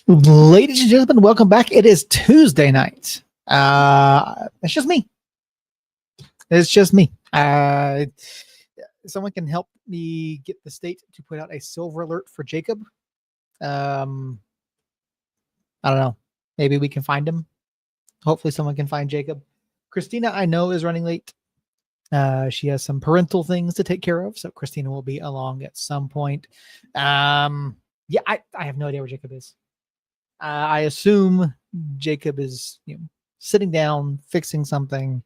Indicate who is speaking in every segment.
Speaker 1: Ladies and gentlemen, welcome back. It is Tuesday night. It's just me. It's just me. Someone can help me get the state to put out a silver alert for Jacob. I don't know. Maybe we can find him. Hopefully someone can find Jacob. Christina, I know, is running late. She has some parental things to take care of, so Christina will be along at some point. I have no idea where Jacob is. I assume Jacob is sitting down, fixing something,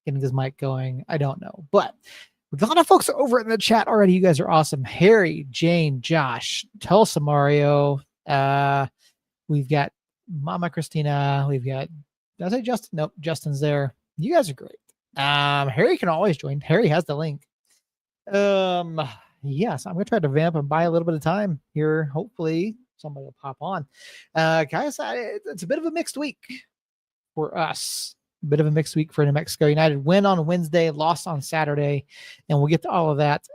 Speaker 1: getting his mic going. I don't know. But with a lot of folks over in the chat already, you guys are awesome. Harry, Jane, Josh, Tulsa, Mario. We've got Mama Christina. We've got, did I say Justin? Nope, Justin's there. You guys are great. Harry can always join. Harry has the link. Yes, I'm going to try to vamp and buy a little bit of time here. Hopefully somebody will pop on. Guys, it's a bit of a mixed week for us. A bit of a mixed week for New Mexico United. Win on Wednesday, lost on Saturday, and we'll get to all of that.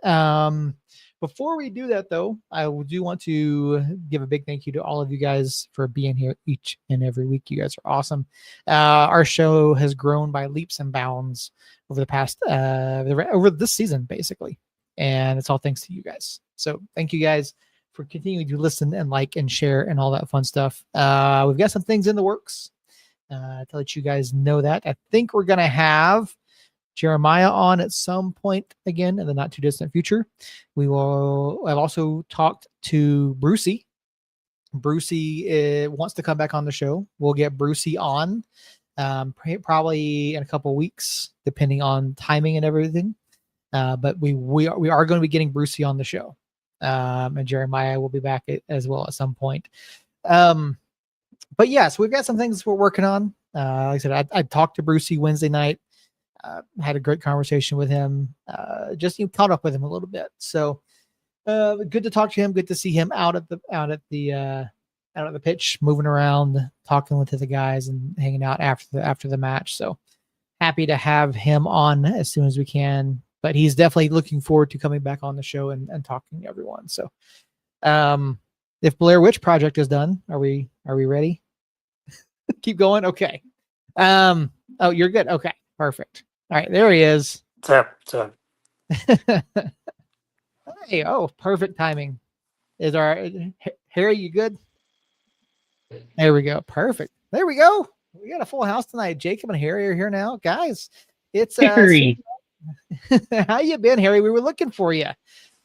Speaker 1: Before we do that, though, I do want to give a big thank you to all of you guys for being here each and every week. You guys are awesome. Our show has grown by leaps and bounds over the past, over this season, basically. And it's all thanks to you guys. So thank you guys for continuing to listen and like and share and all that fun stuff. We've got some things in the works to let you guys know that. I think we're going to have Jeremiah on at some point again in the not too distant future. I've also talked to Brucey. Brucey wants to come back on the show. We'll get Brucey on probably in a couple weeks, depending on timing and everything. But we are going to be getting Brucey on the show. And Jeremiah will be back as well at some point. But yes, we've got some things we're working on. Like I said, I talked to Brucey Wednesday night. Had a great conversation with him. Just caught up with him a little bit. So good to talk to him. Good to see him out at the pitch, moving around, talking with the guys, and hanging out after the match. So happy to have him on as soon as we can. But he's definitely looking forward to coming back on the show and talking to everyone. So if Blair Witch Project is done, are we ready? Keep going. Okay. Oh, you're good. Okay, perfect. All right, there he is.
Speaker 2: What's up?
Speaker 1: Hey, perfect timing. Is Harry, you good? There we go. Perfect. There we go. We got a full house tonight. Jacob and Harry are here now. Guys, it's
Speaker 3: Harry.
Speaker 1: How you been, Harry? We were looking for you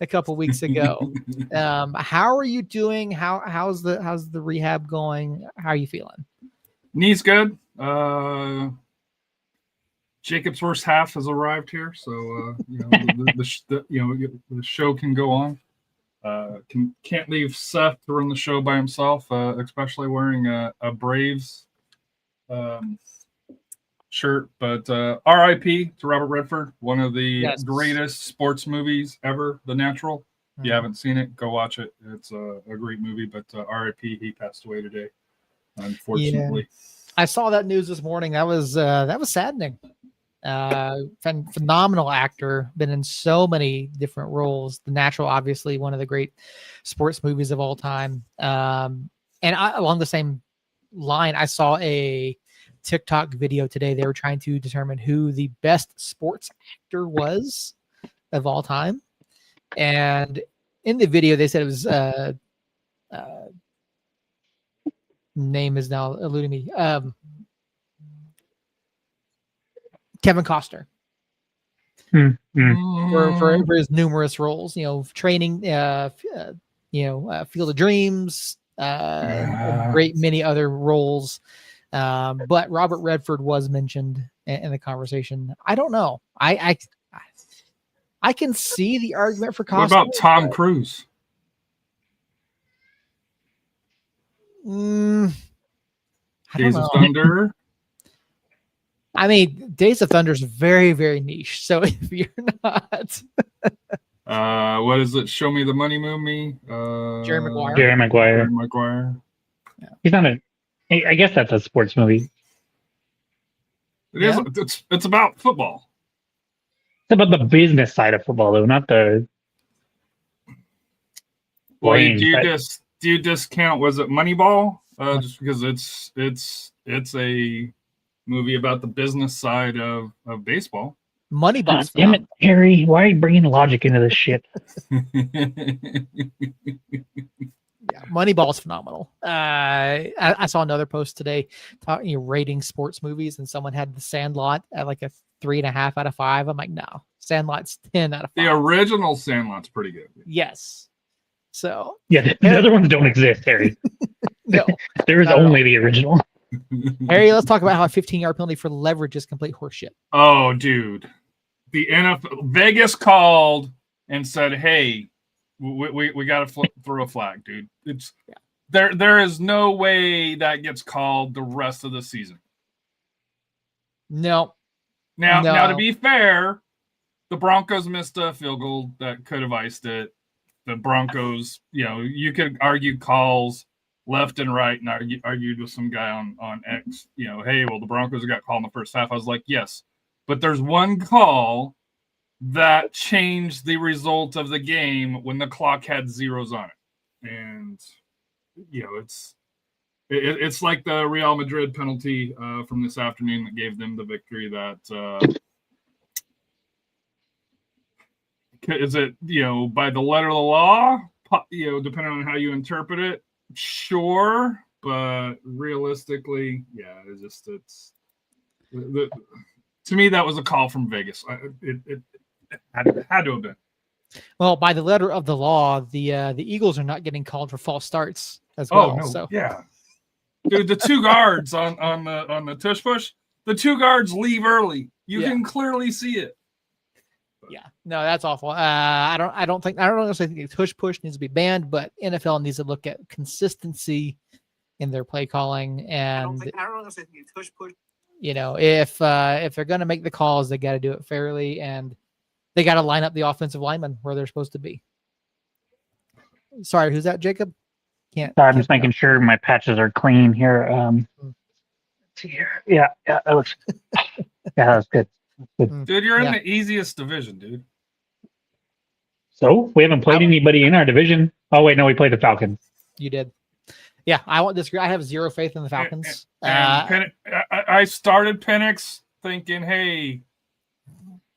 Speaker 1: a couple weeks ago. How are you doing? How's the rehab going? How are you feeling?
Speaker 4: Knee's good. Jacob's first half has arrived here, so the show can go on. Can't leave Seth to run the show by himself, especially wearing a Braves shirt. But R.I.P. to Robert Redford, one of the greatest sports movies ever, The Natural. If you haven't seen it, go watch it. It's a great movie, but R.I.P. He passed away today, unfortunately.
Speaker 1: Yeah. I saw that news this morning. That was saddening. Phenomenal actor, been in so many different roles. The Natural, obviously one of the great sports movies of all time. And along the same line, I saw a TikTok video today. They were trying to determine who the best sports actor was of all time. And in the video, they said it was name is now eluding me. Kevin Costner. For his numerous roles, training, Field of Dreams, a great many other roles. But Robert Redford was mentioned in the conversation. I don't know. I can see the argument for Costner.
Speaker 4: What about Tom Cruise? Days of Thunder.
Speaker 1: I mean, Days of Thunder is very, very niche. So if you're not,
Speaker 4: what is it? Show Me the Money movie.
Speaker 1: Jerry Maguire.
Speaker 3: Jerry Maguire.
Speaker 1: Yeah.
Speaker 3: He's not I guess that's a sports movie.
Speaker 4: It is. It's about football.
Speaker 3: It's about the business side of football, though, not the.
Speaker 4: Well, do you discount? Was it Moneyball? Just because it's a movie about the business side of baseball.
Speaker 1: Moneyball's
Speaker 3: damn it, Harry! Why are you bringing logic into this shit?
Speaker 1: Yeah, Moneyball's phenomenal. I saw another post today rating sports movies, and someone had The Sandlot at like a 3.5 out of 5. I'm like, no, Sandlot's 10 out of 5.
Speaker 4: The original Sandlot's pretty good.
Speaker 1: Yes. So
Speaker 3: yeah, the other ones don't exist, Harry.
Speaker 1: No,
Speaker 3: there is only the original.
Speaker 1: Harry, let's talk about how a 15-yard penalty for leverage is complete horseshit.
Speaker 4: Oh, dude, the NFL Vegas called and said, "Hey, we got to throw a flag, dude. It's there is no way that gets called the rest of the season."
Speaker 1: No.
Speaker 4: Now to be fair, the Broncos missed a field goal that could have iced it. The Broncos, you could argue calls left and right, and argued with some guy on X. Hey, well, the Broncos got called in the first half. I was like, yes, but there's one call that changed the result of the game when the clock had zeros on it, and it's like the Real Madrid penalty from this afternoon that gave them the victory. That is it, by the letter of the law, depending on how you interpret it, sure, but realistically, to me that was a call from Vegas. It had to have been.
Speaker 1: Well, by the letter of the law, the Eagles are not getting called for false starts as well.
Speaker 4: Oh no,
Speaker 1: so.
Speaker 4: Yeah, dude, the two guards on the tush push, the two guards leave early. You can clearly see it.
Speaker 1: Yeah, no, that's awful. I don't necessarily think tush push needs to be banned, but NFL needs to look at consistency in their play calling. And I don't necessarily think tush push. If they're going to make the calls, they got to do it fairly, and they got to line up the offensive linemen where they're supposed to be. Sorry, who's that, Jacob?
Speaker 3: I'm just making sure my patches are clean here. Yeah, that looks. Yeah, that's good.
Speaker 4: Dude, you're in the easiest division, dude.
Speaker 3: So we haven't played anybody in our division. Oh wait, no, we played the Falcons.
Speaker 1: You did. Yeah, I won't disagree. I have zero faith in the Falcons.
Speaker 4: I started Penix thinking, hey,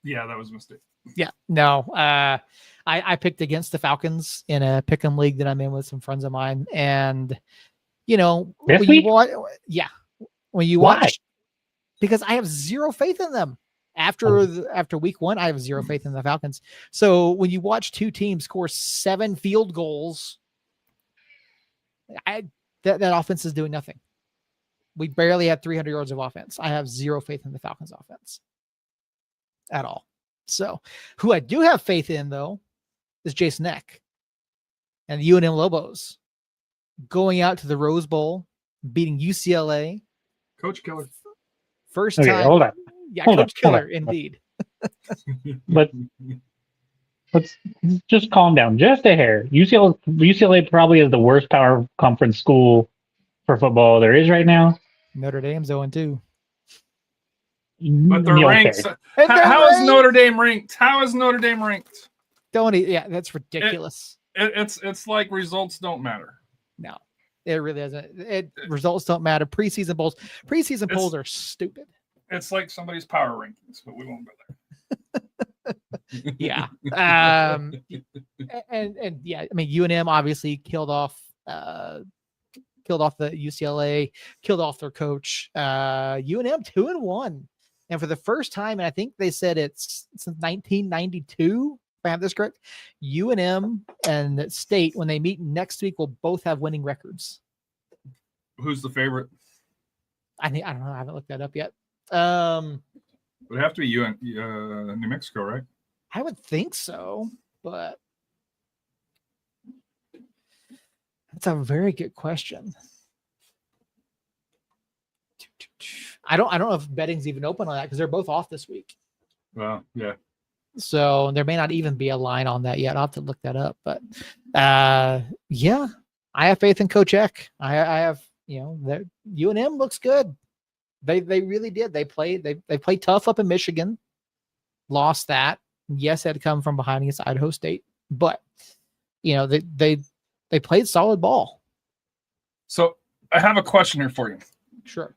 Speaker 4: that was a mistake.
Speaker 1: Yeah, no. I picked against the Falcons in a pick'em league that I'm in with some friends of mine, and
Speaker 3: this week?
Speaker 1: When you watch, because I have zero faith in them. After week 1, I have zero faith in the Falcons. So when you watch two teams score 7 field goals, that offense is doing nothing. We barely had 300 yards of offense. I have zero faith in the Falcons offense at all. So who I do have faith in, though, is Jason Eck and the UNM Lobos going out to the Rose Bowl, beating UCLA.
Speaker 4: Coach Killer.
Speaker 1: First time.
Speaker 3: Hold on.
Speaker 1: Yeah, Coach Killer, indeed.
Speaker 3: But let's just calm down just a hair. UCLA probably is the worst power conference school for football there is right now.
Speaker 1: Notre Dame's 0-2.
Speaker 4: But they're ranked. How is Notre Dame ranked? How is Notre Dame ranked?
Speaker 1: That's ridiculous.
Speaker 4: It's like results don't matter.
Speaker 1: No, it really doesn't. Results don't matter. Preseason polls are stupid.
Speaker 4: It's like somebody's power rankings, but we won't go
Speaker 1: there. Yeah. And yeah, I mean, UNM obviously killed off the UCLA, killed off their coach. UNM 2-1. And for the first time, and I think they said it's since 1992, if I have this correct, UNM and State, when they meet next week, will both have winning records.
Speaker 4: Who's the favorite?
Speaker 1: I don't know. I haven't looked that up yet.
Speaker 4: It would have to be New Mexico, right?
Speaker 1: I would think so, but that's a very good question. I don't know if betting's even open on that because they're both off this week.
Speaker 4: Well, yeah.
Speaker 1: So there may not even be a line on that yet. I'll have to look that up. But yeah, I have faith in Coach Eck. I have, UNM looks good. They really did. They played tough up in Michigan, lost that. Yes, it had come from behind against Idaho State, but they played solid ball.
Speaker 4: So I have a question here for you.
Speaker 1: Sure.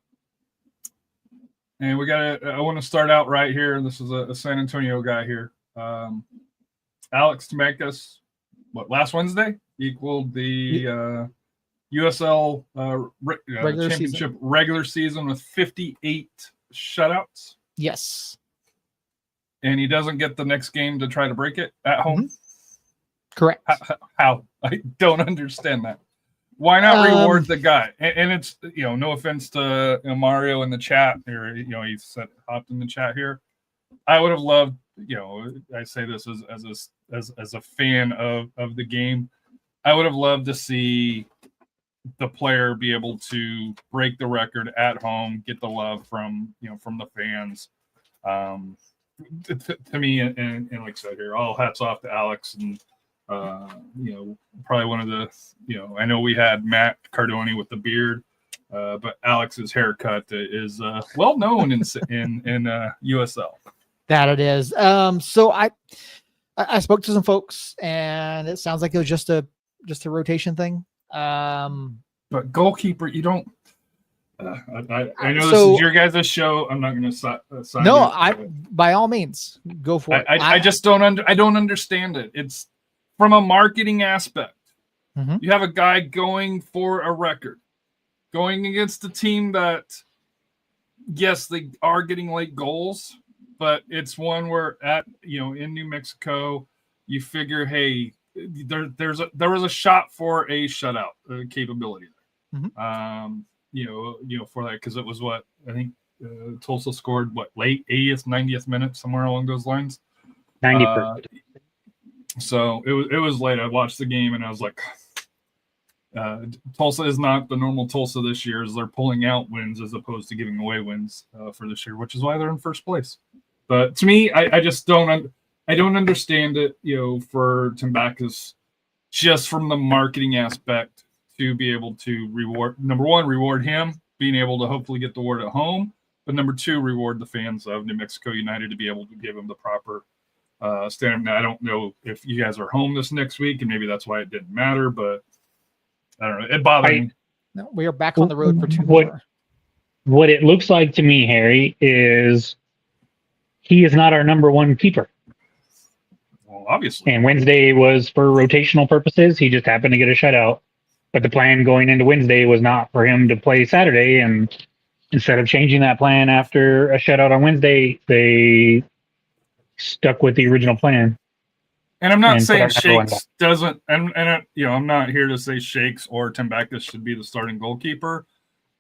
Speaker 4: And I want to start out right here. This is a San Antonio guy here. Alex Temekas, last Wednesday equaled the USL
Speaker 1: Regular
Speaker 4: championship
Speaker 1: season.
Speaker 4: regular season with 58 shutouts.
Speaker 1: Yes.
Speaker 4: And he doesn't get the next game to try to break it at home.
Speaker 1: Correct.
Speaker 4: How? I don't understand that. Why not reward the guy? And it's, no offense to Mario in the chat, or he said hopped in the chat here. I would have loved, I say this as a fan of the game. I would have loved to see the player be able to break the record at home, get the love from the fans. To me, and like I said here, all hats off to Alex, and probably one of the, I know we had Matt Cardoni with the beard, but Alex's haircut is well known in USL.
Speaker 1: That it is. So I spoke to some folks, and it sounds like it was just a rotation thing.
Speaker 4: But goalkeeper, you don't. I know this is your guys' show. I'm not going to sign.
Speaker 1: By all means, go for it.
Speaker 4: I just don't I don't understand it. It's from a marketing aspect.
Speaker 1: Mm-hmm.
Speaker 4: You have a guy going for a record, going against a team that, yes, they are getting late goals, but it's one where in New Mexico, you figure, hey, there was a shot for a shutout capability there.
Speaker 1: Mm-hmm.
Speaker 4: For that, because it was what I think Tulsa scored late 80th, 90th minute, somewhere along those lines.
Speaker 3: 90%.
Speaker 4: So it was late. I watched the game and I was like, Tulsa is not the normal Tulsa this year, as they're pulling out wins as opposed to giving away wins for this year, which is why they're in first place. But to me, I just don't understand it. For Timbacus, just from the marketing aspect, to be able to reward him being able to hopefully get the award at home, but number two, reward the fans of New Mexico United to be able to give him the proper standard. Now, I don't know if you guys are home this next week, and maybe that's why it didn't matter, but I don't know. It bothered me.
Speaker 1: No, we are back on the road for 2
Speaker 3: more. What it looks like to me, Harry, is he is not our number one keeper.
Speaker 4: Well, obviously.
Speaker 3: And Wednesday was for rotational purposes. He just happened to get a shutout. But the plan going into Wednesday was not for him to play Saturday. And instead of changing that plan after a shutout on Wednesday, they stuck with the original plan.
Speaker 4: And I'm not saying Shakes doesn't, and I'm not here to say Shakes or Timbacus should be the starting goalkeeper.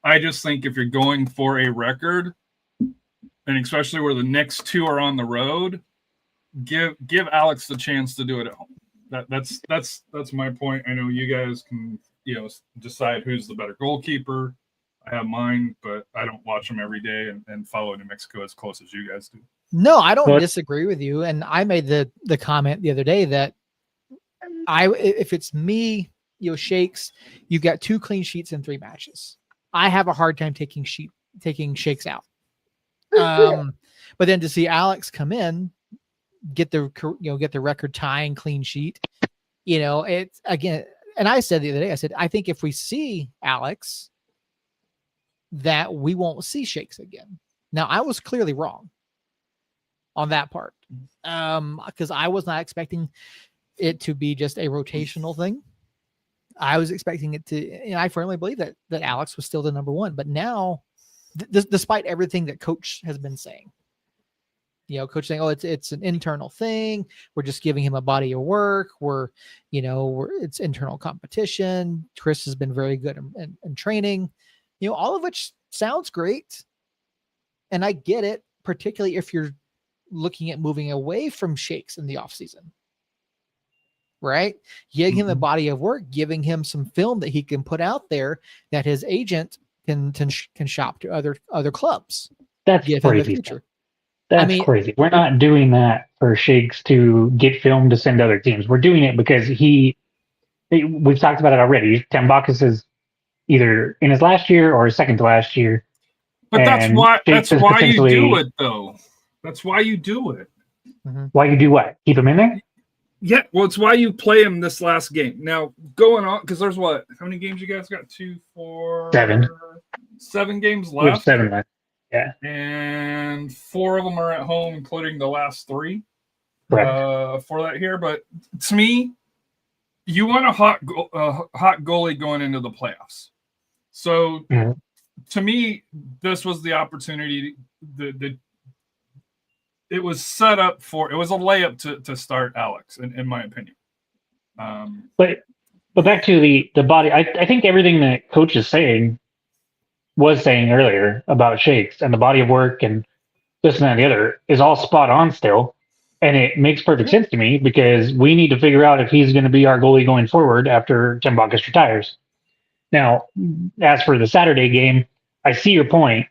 Speaker 4: I just think if you're going for a record, and especially where the next two are on the road, give Alex the chance to do it at home. That's my point. I know you guys can decide who's the better goalkeeper. I have mine, but I don't watch them every day and follow New Mexico as close as you guys do.
Speaker 1: No, I don't disagree with you. And I made the comment the other day that if it's me, Shakes, you've got 2 clean sheets in 3 matches. I have a hard time taking Shakes out. But then to see Alex come in, get the record tying clean sheet, it's again. And I said the other day, I think if we see Alex, that we won't see Shakes again. Now, I was clearly wrong on that part, because I was not expecting it to be just a rotational thing. I was expecting it to, I firmly believe that Alex was still the number one. But now, despite everything that Coach has been saying, Coach saying, "Oh, it's an internal thing. We're just giving him a body of work. It's internal competition. Chris has been very good in training, all of which sounds great, and I get it, particularly if you're looking at moving away from Shakes in the offseason, right? Giving him a body of work, giving him some film that he can put out there that his agent can shop to other clubs.
Speaker 3: That's crazy. That's crazy. We're not doing that for Shakes to get film to send to other teams. We're doing it because we've talked about it already. Timbacus is either in his last year or his second to last year.
Speaker 4: But that's why you do it, though. That's why you do it.
Speaker 3: Why you do what? Keep him in there?
Speaker 4: Yeah, well, it's why you play him this last game. Now, going on, because there's what? How many games you guys got? 2, 4, 7 games left.
Speaker 3: We have 7 left. Yeah.
Speaker 4: And 4 of them are at home, including the last 3 for that here. But to me, you want a hot goalie going into the playoffs. So to me, this was the opportunity. It was set up for. It was a layup to start Alex, in my opinion.
Speaker 3: But back to the body. I think everything that coach is saying was saying earlier about Shakes and the body of work and this and that and the other is all spot on still. And it makes perfect sense to me because we need to figure out if he's going to be our goalie going forward after Tim Bacchus retires. Now, as for the Saturday game, I see your point,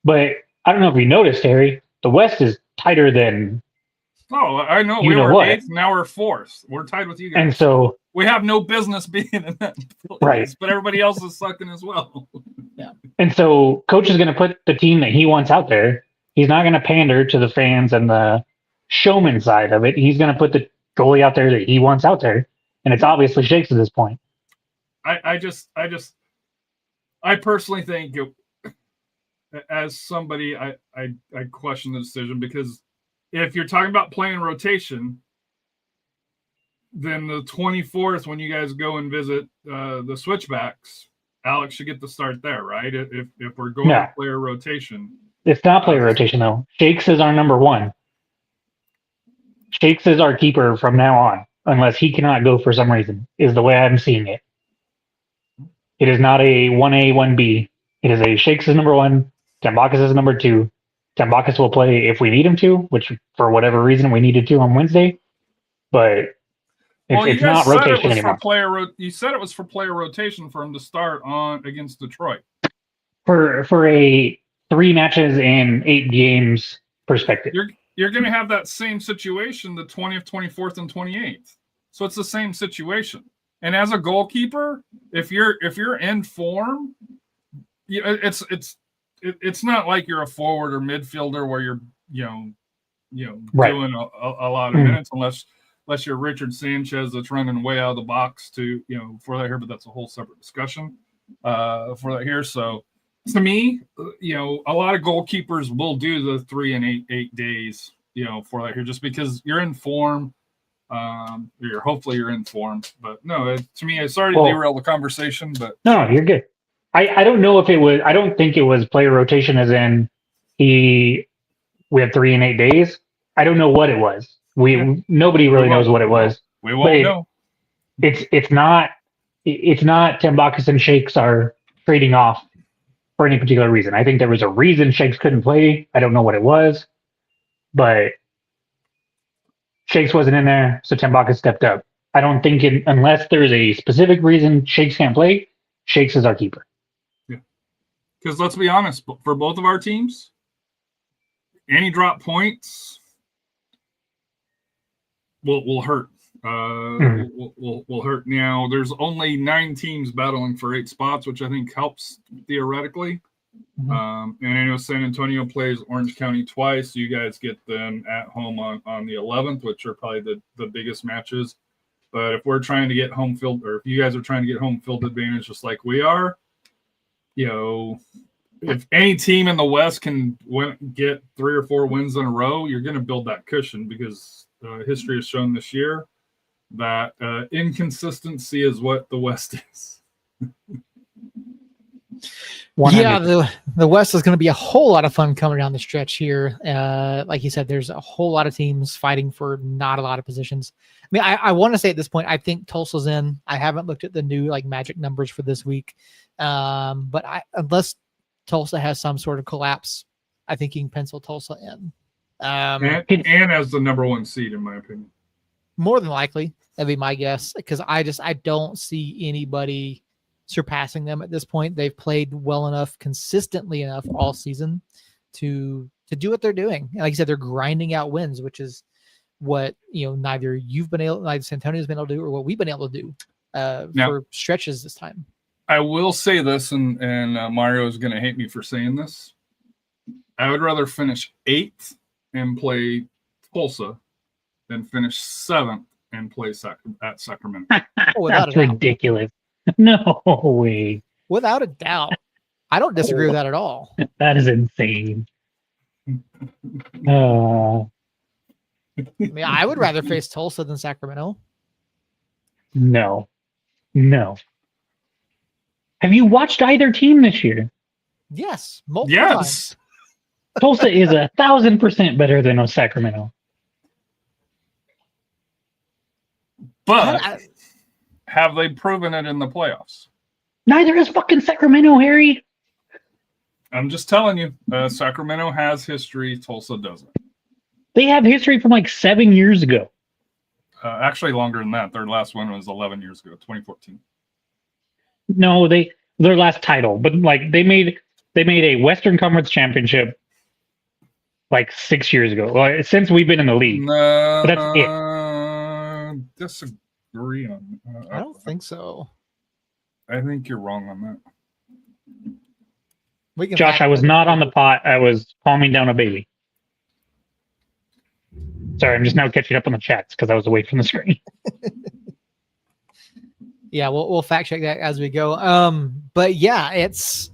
Speaker 3: but I don't know if you noticed, Harry, the West is tighter than.
Speaker 4: Oh, I know. We were 8th, now we're 4th. We're tied with you guys.
Speaker 3: And so
Speaker 4: we have no business being in that place,
Speaker 3: right.
Speaker 4: But everybody else is sucking as well.
Speaker 1: Yeah.
Speaker 3: And so coach is going to put the team that he wants out there. He's not going to pander to the fans and the showman side of it. He's going to put the goalie out there that he wants out there. And it's obviously Shakes at this point.
Speaker 4: I personally think as somebody, I question the decision because if you're talking about playing rotation, then the 24th, when you guys go and visit the switchbacks, Alex should get the start there, right? If we're going to player rotation.
Speaker 3: It's not player rotation, though. Shakes is our number 1. Shakes is our keeper from now on, unless he cannot go for some reason, is the way I'm seeing it. It is not a 1A, 1B. It is a Shakes is number 1, Tim Bacchus is number 2. Tim Bacchus will play if we need him to, which for whatever reason we needed to on Wednesday. But it's not rotation anymore.
Speaker 4: You said it was for player rotation for him to start on against Detroit.
Speaker 3: For a 3 matches and 8 games perspective.
Speaker 4: You're going to have that same situation the 20th, 24th, and 28th. So it's the same situation. And as a goalkeeper, if you're in form, it's not like you're a forward or midfielder where you're doing a lot of minutes unless you're Richard Sanchez that's running way out of the box to for that here, but that's a whole separate discussion for that here. So to me, a lot of goalkeepers will do the 3 and 8 days, for that here, just because you're in form. Hopefully you're in form, but no, to me, sorry to derail the conversation, but
Speaker 3: no, you're good. I don't know if it was. I don't think it was player rotation, as in we had 3 and 8 days. I don't know what it was. Nobody really knows what it was.
Speaker 4: We won't know.
Speaker 3: It's not Tim Bacchus and Shakes are trading off for any particular reason. I think there was a reason Shakes couldn't play. I don't know what it was, but Shakes wasn't in there, so Tim Bacchus stepped up. I don't think unless there's a specific reason Shakes can't play, Shakes is our keeper.
Speaker 4: Yeah, because let's be honest, for both of our teams, any drop points will hurt. Will hurt. Now, there's only 9 teams battling for 8 spots, which I think helps theoretically. And I know San Antonio plays Orange County twice. You guys get them at home on the 11th, which are probably the biggest matches. But if we're trying to get home field, or if you guys are trying to get home field advantage just like we are, if any team in the West can get 3 or 4 wins in a row, you're going to build that cushion because history has shown this year that inconsistency is what the West is.
Speaker 1: Yeah, the West is going to be a whole lot of fun coming down the stretch here. Like you said, there's a whole lot of teams fighting for not a lot of positions. I mean, I want to say at this point, I think Tulsa's in. I haven't looked at the new magic numbers for this week, but unless Tulsa has some sort of collapse, I think you can pencil Tulsa in.
Speaker 4: And as the number 1 seed, in my opinion.
Speaker 1: More than likely, that'd be my guess, because I don't see anybody surpassing them at this point. They've played well enough, consistently enough all season to do what they're doing. And like you said, they're grinding out wins, which is what neither San Antonio's been able to do or what we've been able to do for stretches this time.
Speaker 4: I will say this, and Mario is going to hate me for saying this. I would rather finish 8th and play Tulsa than finish 7th and play at Sacramento.
Speaker 3: That's ridiculous. No way.
Speaker 1: Without a doubt. I don't disagree with that at all.
Speaker 3: That is insane.
Speaker 1: I mean, I would rather face Tulsa than Sacramento.
Speaker 3: No. Have you watched either team this year?
Speaker 1: Yes, multiple times.
Speaker 3: Tulsa is 1,000% better than Sacramento.
Speaker 4: But have they proven it in the playoffs?
Speaker 3: Neither is fucking Sacramento, Harry.
Speaker 4: I'm just telling you, Sacramento has history. Tulsa doesn't.
Speaker 3: They have history from like 7 years ago.
Speaker 4: Actually, longer than that. Their last one was 11 years ago, 2014.
Speaker 3: No, their last title, but like they made a Western Conference championship like 6 years ago. Well, since we've been in the league, but that's it.
Speaker 4: Disagree on.
Speaker 1: I don't think so.
Speaker 4: I think you're wrong on that.
Speaker 3: Josh, I was not on the pot. I was calming down a baby. Sorry, I'm just now catching up on the chats because I was away from the screen.
Speaker 1: Yeah, we'll fact check that as we go. But yeah, it's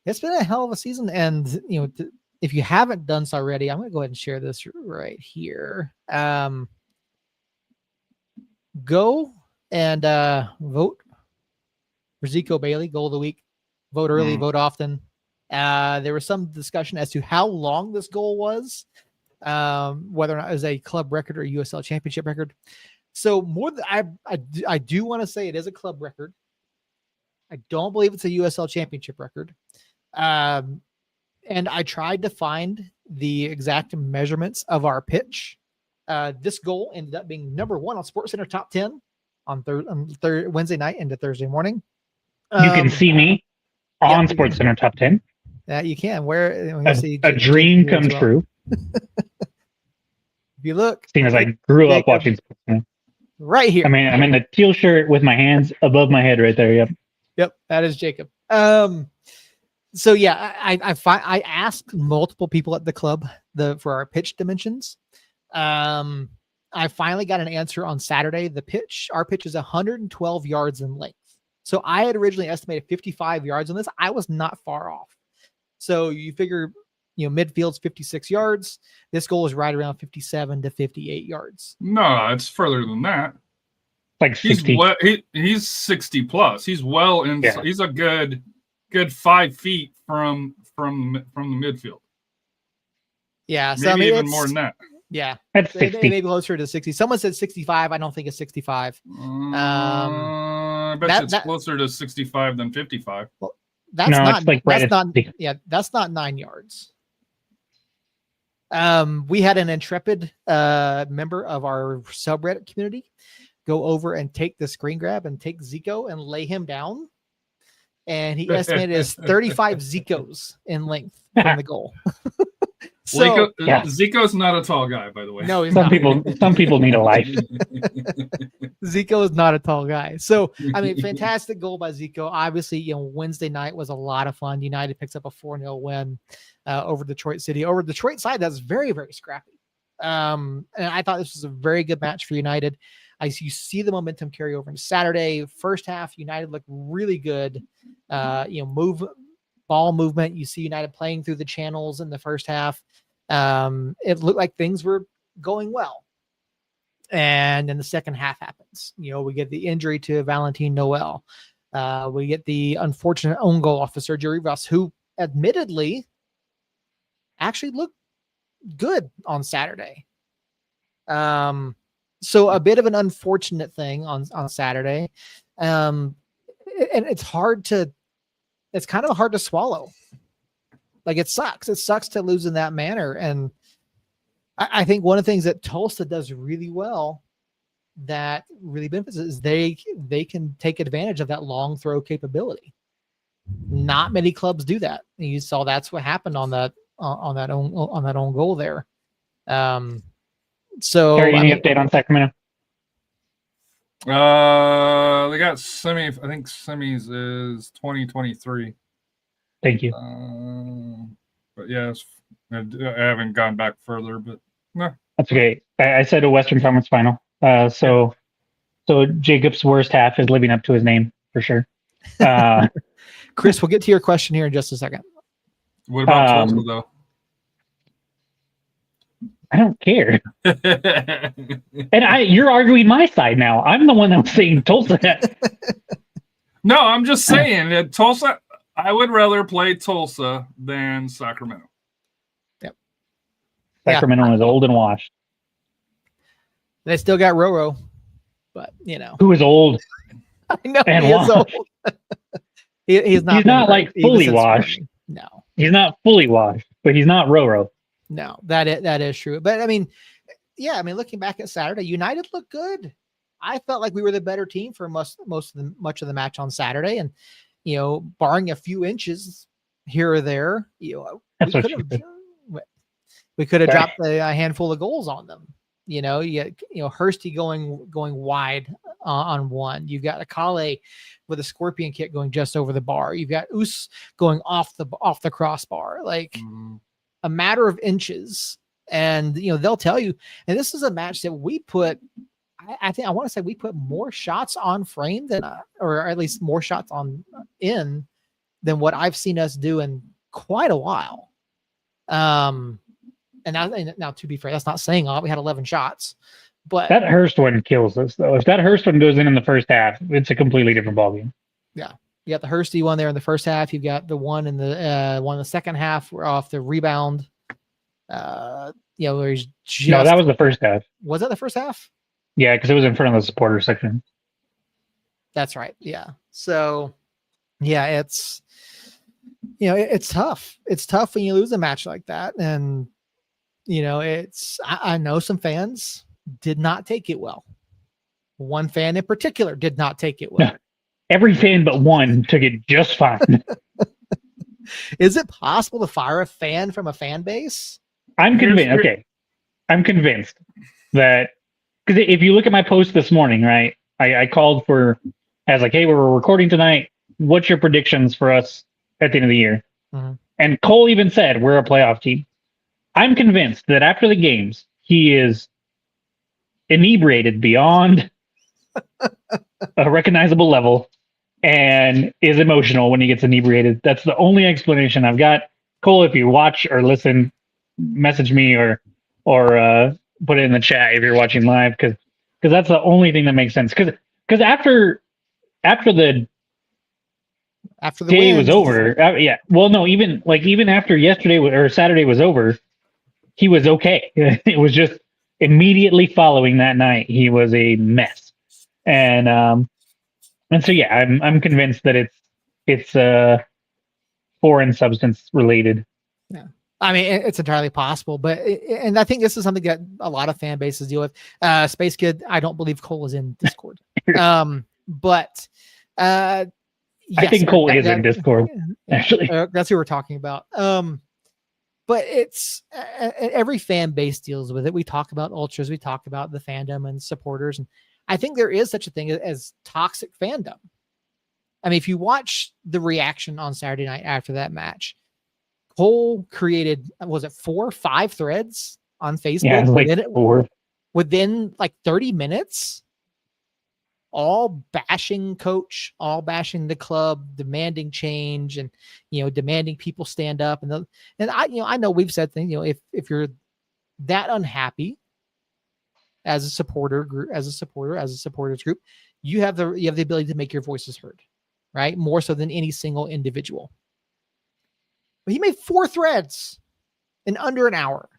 Speaker 1: been a hell of a season, and if you haven't done so already, I'm going to go ahead and share this right here. Go and vote for Zico Bailey, goal of the week. Vote early, vote often. There was some discussion as to how long this goal was, whether or not it was a club record or USL championship record. So more than I do want to say it is a club record. I don't believe it's a USL championship record. And I tried to find the exact measurements of our pitch. This goal ended up being number 1 on SportsCenter top 10 on Wednesday night into Thursday morning.
Speaker 3: You can see me on SportsCenter top 10.
Speaker 1: That you can. Where
Speaker 3: a dream comes true.
Speaker 1: If you look,
Speaker 3: seeing as I grew up watching SportsCenter.
Speaker 1: Right here.
Speaker 3: I mean, I'm in the teal shirt with my hands above my head right there.
Speaker 1: Yep, that is Jacob. So yeah, I asked multiple people at the club for our pitch dimensions. I finally got an answer on Saturday. Our pitch is 112 yards in length. So I had originally estimated 55 yards on this. I was not far off. So you figure, midfield's 56 yards. This goal is right around 57 to 58 yards.
Speaker 4: No, it's further than that.
Speaker 3: Like 60.
Speaker 4: He's 60 plus. He's well in. Yeah. He's a good 5 feet from the midfield.
Speaker 1: Yeah, so
Speaker 4: maybe even more than that.
Speaker 1: Yeah,
Speaker 3: that's 60.
Speaker 1: Maybe closer to 60. Someone said 65. I don't think it's 65.
Speaker 4: I bet it's closer to 65 than 55.
Speaker 1: Well, that's not 9 yards. We had an intrepid member of our subreddit community go over and take the screen grab and take Zico and lay him down. And he estimated as 35 Zicos in length from the goal.
Speaker 4: So, Zico's not a tall guy, by the way.
Speaker 1: No, he's
Speaker 3: not. Some people need a life.
Speaker 1: Zico is not a tall guy. So, I mean, fantastic goal by Zico. Obviously, Wednesday night was a lot of fun. United picks up a 4-0 win over Detroit City. Over Detroit side, that's very, very scrappy. And I thought this was a very good match for United. You see the momentum carry over into Saturday. First half, United looked really good. Ball movement. You see United playing through the channels in the first half. It looked like things were going well. And then the second half happens. We get the injury to Valentin Noel. We get the unfortunate own goal off of Sergio Rivas, who admittedly actually looked good on Saturday. So a bit of an unfortunate thing on Saturday. And it's kind of hard to swallow. Like, it sucks. It sucks to lose in that manner. And I think one of the things that Tulsa does really well that really benefits is they can take advantage of that long throw capability. Not many clubs do that. And you saw that's what happened on that own goal there. So
Speaker 3: any update on Sacramento?
Speaker 4: They got semi. I think semis is 2023.
Speaker 3: Thank you.
Speaker 4: But yes, I haven't gone back further, but no.
Speaker 3: That's okay. I said a Western Conference final. So So Jacob's worst half is living up to his name for sure.
Speaker 1: Chris, we'll get to your question here in just a second.
Speaker 4: What about Tulsa, though?
Speaker 3: I don't care. And you're arguing my side now. I'm the one that was saying Tulsa.
Speaker 4: No, I'm just saying that Tulsa, I would rather play Tulsa than Sacramento.
Speaker 1: Yep.
Speaker 3: Sacramento is old and washed.
Speaker 1: They still got Roro, but
Speaker 3: who is old?
Speaker 1: I know
Speaker 3: and
Speaker 1: he is old. He's not.
Speaker 3: He's not like fully washed.
Speaker 1: No,
Speaker 3: he's not fully washed, but he's not Roro.
Speaker 1: No, that is true. But I mean, looking back at Saturday, United looked good. I felt like we were the better team for much of the match on Saturday, and barring a few inches here or there, we could have dropped a handful of goals on them. You get Hursty going wide on one. You've got Akale with a scorpion kick going just over the bar. You've got Us going off the crossbar, like a matter of inches. And they'll tell you. And this is a match that we put. I want to say we put more shots on frame than, or at least more shots on in than what I've seen us do in quite a while. And now, to be fair, that's not saying all. We had 11 shots, but
Speaker 3: that Hurst one kills us though. If that Hurst one goes in the first half, it's a completely different ballgame.
Speaker 1: Yeah, you got the Hursty one there in the first half. You've got the one in the second half off the rebound. Where he's just,
Speaker 3: no, that was the first half.
Speaker 1: Was that the first half?
Speaker 3: Yeah, because it was in front of the supporter section. That's
Speaker 1: right. Yeah. So, yeah, it's it's tough. It's tough when you lose a match like that, and I know some fans did not take it well. One fan in particular did not take it well.
Speaker 3: No, every fan but one took it just fine.
Speaker 1: Is it possible to fire a fan from a fan base?
Speaker 3: I'm convinced. Okay. I'm convinced that, because if you look at my post this morning, right, I called I was like, hey, we're recording tonight. What's your predictions for us at the end of the year?
Speaker 1: Mm-hmm.
Speaker 3: And Cole even said, we're a playoff team. I'm convinced that after the games, he is inebriated beyond a recognizable level and is emotional when he gets inebriated. That's the only explanation I've got. Cole, if you watch or listen, message me or put it in the chat if you're watching live, because that's the only thing that makes sense. Because after the day was over, yeah. Well, no, even after yesterday or Saturday was over, he was okay. It was just immediately following that night, he was a mess. And so yeah, I'm convinced that it's foreign substance related.
Speaker 1: Yeah. I mean, it's entirely possible, and I think this is something that a lot of fan bases deal with. Space Kid, I don't believe Cole is in Discord. But yes,
Speaker 3: I think Cole is in Discord. Actually,
Speaker 1: that's who we're talking about. But it's every fan base deals with it. We talk about ultras, we talk about the fandom and supporters, and I think there is such a thing as toxic fandom. I mean, if you watch the reaction on Saturday night after that match, Cole created, was it 4 or 5 threads on Facebook?
Speaker 3: Yeah, like 4.
Speaker 1: Within like 30 minutes, all bashing coach, all bashing the club, demanding change, and demanding people stand up. And I know we've said things. If you're that unhappy as a supporter group, as a supporters group, you have the ability to make your voices heard, right? More so than any single individual. But he made 4 threads in under an hour,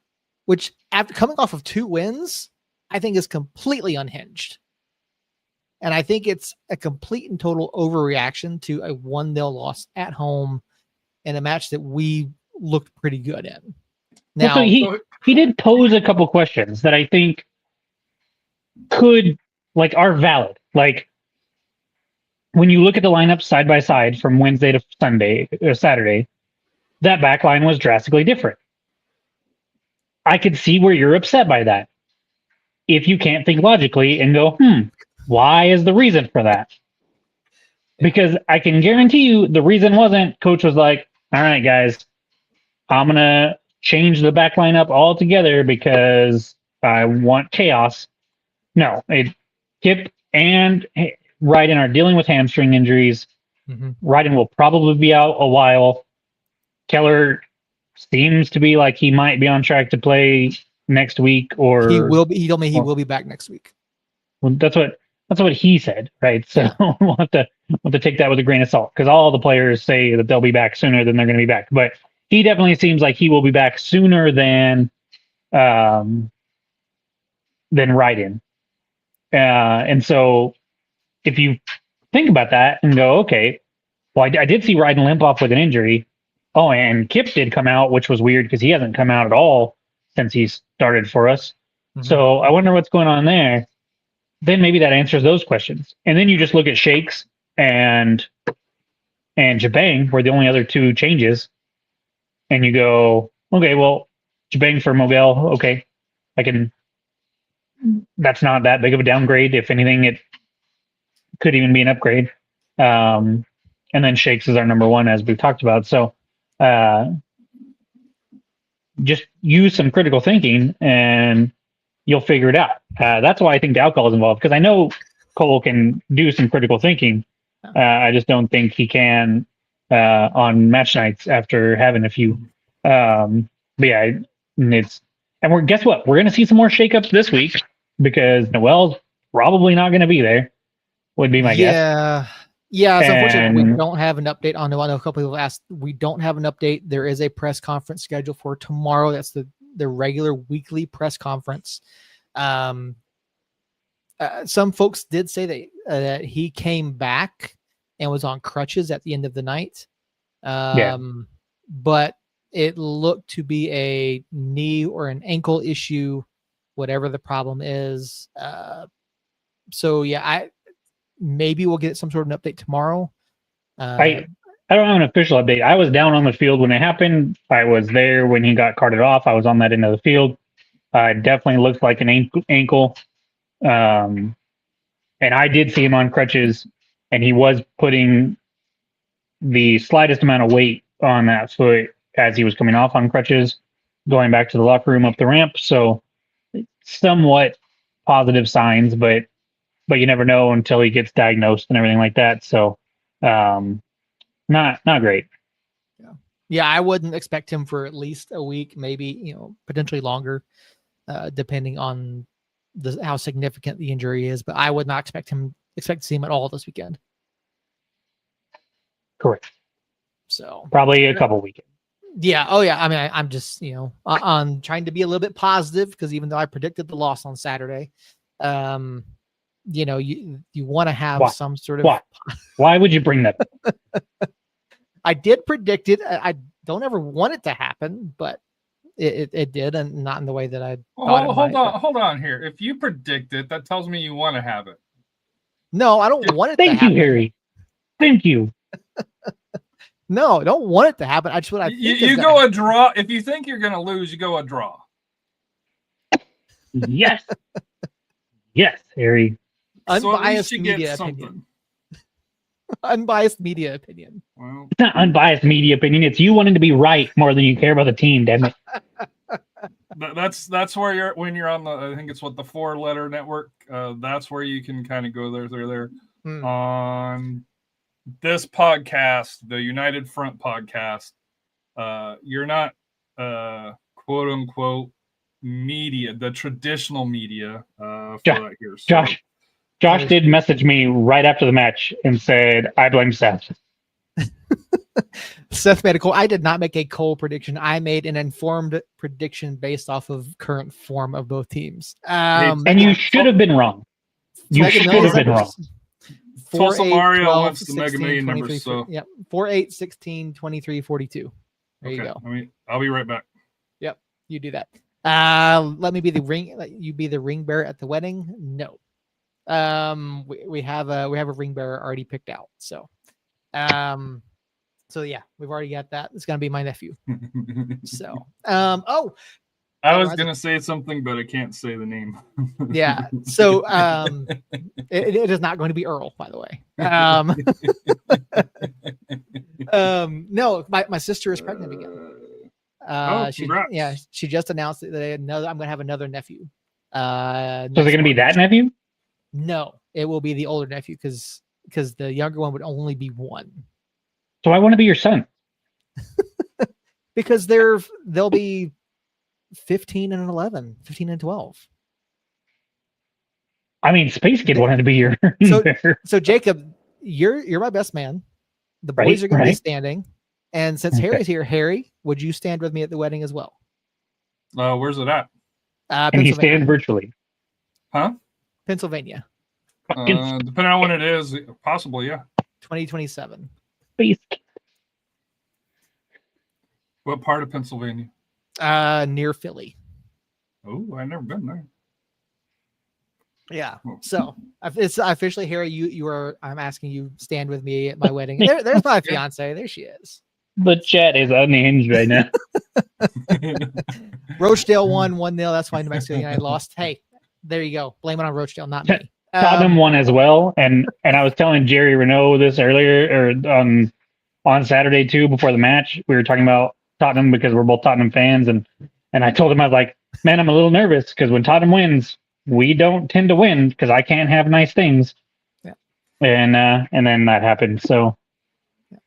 Speaker 1: which after coming off of 2 wins, I think is completely unhinged. And I think it's a complete and total overreaction to a 1-0 loss at home in a match that we looked pretty good in. Now,
Speaker 3: well, so he did pose a couple questions that I think are valid. Like, when you look at the lineup side by side from Wednesday to Sunday or Saturday, that back line was drastically different. I could see where you're upset by that. If you can't think logically and go, why is the reason for that? Because I can guarantee you the reason wasn't coach was like, all right, guys, I'm going to change the back line up altogether because I want chaos. No, Kip and Ryden are dealing with hamstring injuries. Ryden will probably be out a while. Keller seems to be like he might be on track to play next week, or
Speaker 1: he will be. He told me he will be back next week.
Speaker 3: Well, that's what he said, right? So we'll have to take that with a grain of salt, because all the players say that they'll be back sooner than they're going to be back. But he definitely seems like he will be back sooner than Ryden. And so if you think about that and go, okay, well, I did see Ryden limp off with an injury. Oh, and Kip did come out, which was weird because he hasn't come out at all since he started for us. So I wonder what's going on there. Then maybe that answers those questions. And then you just look at Shakes and Jabang were the only other two changes. And you go, okay, well, Jabang for Mogel, okay. That's not that big of a downgrade. If anything, it could even be an upgrade. And then Shakes is our number one, as we've talked about. So just use some critical thinking and you'll figure it out. That's why I think the alcohol is involved, because I know Cole can do some critical thinking. I just don't think he can on match nights after having a few. But yeah, guess what? We're going to see some more shakeups this week because Noel's probably not going to be there. Would be my guess.
Speaker 1: Yeah. So unfortunately, we don't have an update on Noel. I know a couple people asked. We don't have an update. There is a press conference scheduled for tomorrow. That's the regular weekly press conference. Some folks did say that he came back and was on crutches at the end of the night. But it looked to be a knee or an ankle issue, whatever the problem is. So yeah, maybe we'll get some sort of an update tomorrow.
Speaker 3: I don't have an official update. I was down on the field when it happened. I was there when he got carted off. I was on that end of the field. It definitely looks like an ankle. And I did see him on crutches, and he was putting the slightest amount of weight on that foot as he was coming off on crutches, going back to the locker room up the ramp. So somewhat positive signs, but you never know until he gets diagnosed and everything like that. So not great.
Speaker 1: Yeah, I wouldn't expect him for at least a week, maybe, potentially longer, depending on how significant the injury is. But I would not expect to see him at all this weekend.
Speaker 3: Correct.
Speaker 1: So
Speaker 3: probably a couple weekends.
Speaker 1: Yeah. Oh yeah. I mean, I'm just, on trying to be a little bit positive, because even though I predicted the loss on Saturday, you want to have some sort of.
Speaker 3: Why would you bring that up?
Speaker 1: I did predict it. I don't ever want it to happen, but it did, and not in the way that I thought.
Speaker 4: Hold on here. If you predict it, that tells me you want to have it.
Speaker 1: No, I don't want it to happen.
Speaker 3: Thank you, Harry. Thank you.
Speaker 1: No, I don't want it to happen. I just what I think
Speaker 4: you go a draw. If you think you're going to lose, you go a draw.
Speaker 3: Yes. Yes, Harry.
Speaker 1: Unbiased media opinion. Unbiased media opinion.
Speaker 4: Well,
Speaker 3: it's not unbiased media opinion. It's you wanting to be right more than you care about the team, damn it.
Speaker 4: That's where you're when you're on the. I think it's the 4-letter network. That's where you can kind of go there. On this podcast, the United Front podcast, you're not quote unquote media, the traditional media for that here. So,
Speaker 3: Josh did message me right after the match and said, I blame Seth.
Speaker 1: Seth made a Cole. I did not make a Cole prediction. I made an informed prediction based off of current form of both teams.
Speaker 3: And you should have been wrong. You should have been wrong.
Speaker 4: Tulsa Mario wants the Mega Million numbers. So,
Speaker 1: 4, 8, 16, 23, 42. There you go.
Speaker 4: I'll be right back.
Speaker 1: Yep, you do that. Let me be the ring. Let you be the ring bearer at the wedding. No. We have a ring bearer already picked out. So yeah, we've already got that. It's gonna be my nephew. So
Speaker 4: I was gonna say something, but I can't say the name.
Speaker 1: Yeah. So it is not going to be Earl, by the way. No, my sister is pregnant again. She just announced that I'm gonna have another nephew.
Speaker 3: So is it gonna be that nephew?
Speaker 1: No, it will be the older nephew because the younger one would only be 1.
Speaker 3: So I want to be your son.
Speaker 1: Because they'll be 15 and 11, 15 and 12.
Speaker 3: I mean, Space Kid wanted to be your.
Speaker 1: So Jacob, you're my best man. The boys are going to be standing, and since Harry's here, Harry, would you stand with me at the wedding as well?
Speaker 4: Where's it at?
Speaker 3: And he stand virtually.
Speaker 4: Huh?
Speaker 1: Pennsylvania.
Speaker 4: Depending on when it is, possibly, yeah.
Speaker 1: 2027.
Speaker 3: Space Kid.
Speaker 4: What part of Pennsylvania?
Speaker 1: Near Philly.
Speaker 4: Oh, I've never been there.
Speaker 1: Yeah. So it's officially, Harry, you are. I'm asking you stand with me at my wedding. There's my fiance. There she is.
Speaker 3: The chat is unhinged right now.
Speaker 1: Rochdale won 1-0. That's why New Mexico United lost. Hey, there you go. Blame it on Rochdale, not me.
Speaker 3: Tottenham won as well, and I was telling Jerry Renault this earlier, or on Saturday too, before the match. We were talking about Tottenham because we're both Tottenham fans, and I told him, I was like, man, I'm a little nervous because when Tottenham wins, we don't tend to win because I can't have nice things.
Speaker 1: Yeah.
Speaker 3: And then that happened. So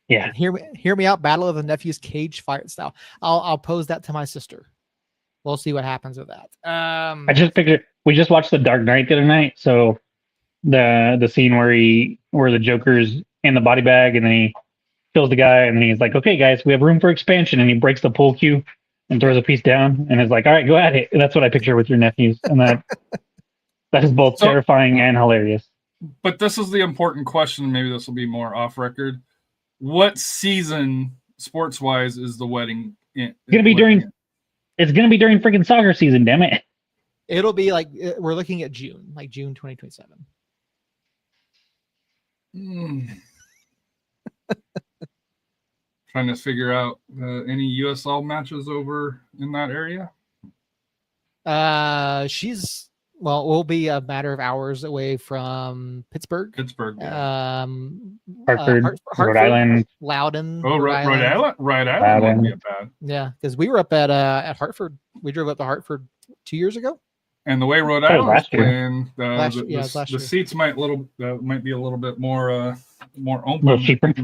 Speaker 3: yeah.
Speaker 1: Hear me out. Battle of the Nephews cage fight style. I'll pose that to my sister. We'll see what happens with that.
Speaker 3: I just pictured, we just watched The Dark Knight the other night. So the scene where the Joker's in the body bag and then he kills the guy and then he's like, okay guys, we have room for expansion, and he breaks the pool cue and throws a piece down and is like, all right, go at it. And that's what I picture with your nephews. And that is both terrifying and hilarious.
Speaker 4: But this is the important question. Maybe this will be more off record. What season, sports wise, is the wedding?
Speaker 3: It's gonna be during freaking soccer season. Damn it!
Speaker 1: It'll be like, we're looking at June, like June 2027.
Speaker 4: Trying to figure out any USL matches over in that area.
Speaker 1: We'll be a matter of hours away from Pittsburgh.
Speaker 4: Yeah.
Speaker 3: Hartford, Rhode Island,
Speaker 1: Loudon.
Speaker 4: Oh, Rhode Island wouldn't be bad.
Speaker 1: Yeah, because we were up at Hartford. We drove up to Hartford 2 years ago.
Speaker 4: And the way Rhode Island is playing,
Speaker 1: the
Speaker 4: seats might be a little bit more open.
Speaker 3: A little cheaper.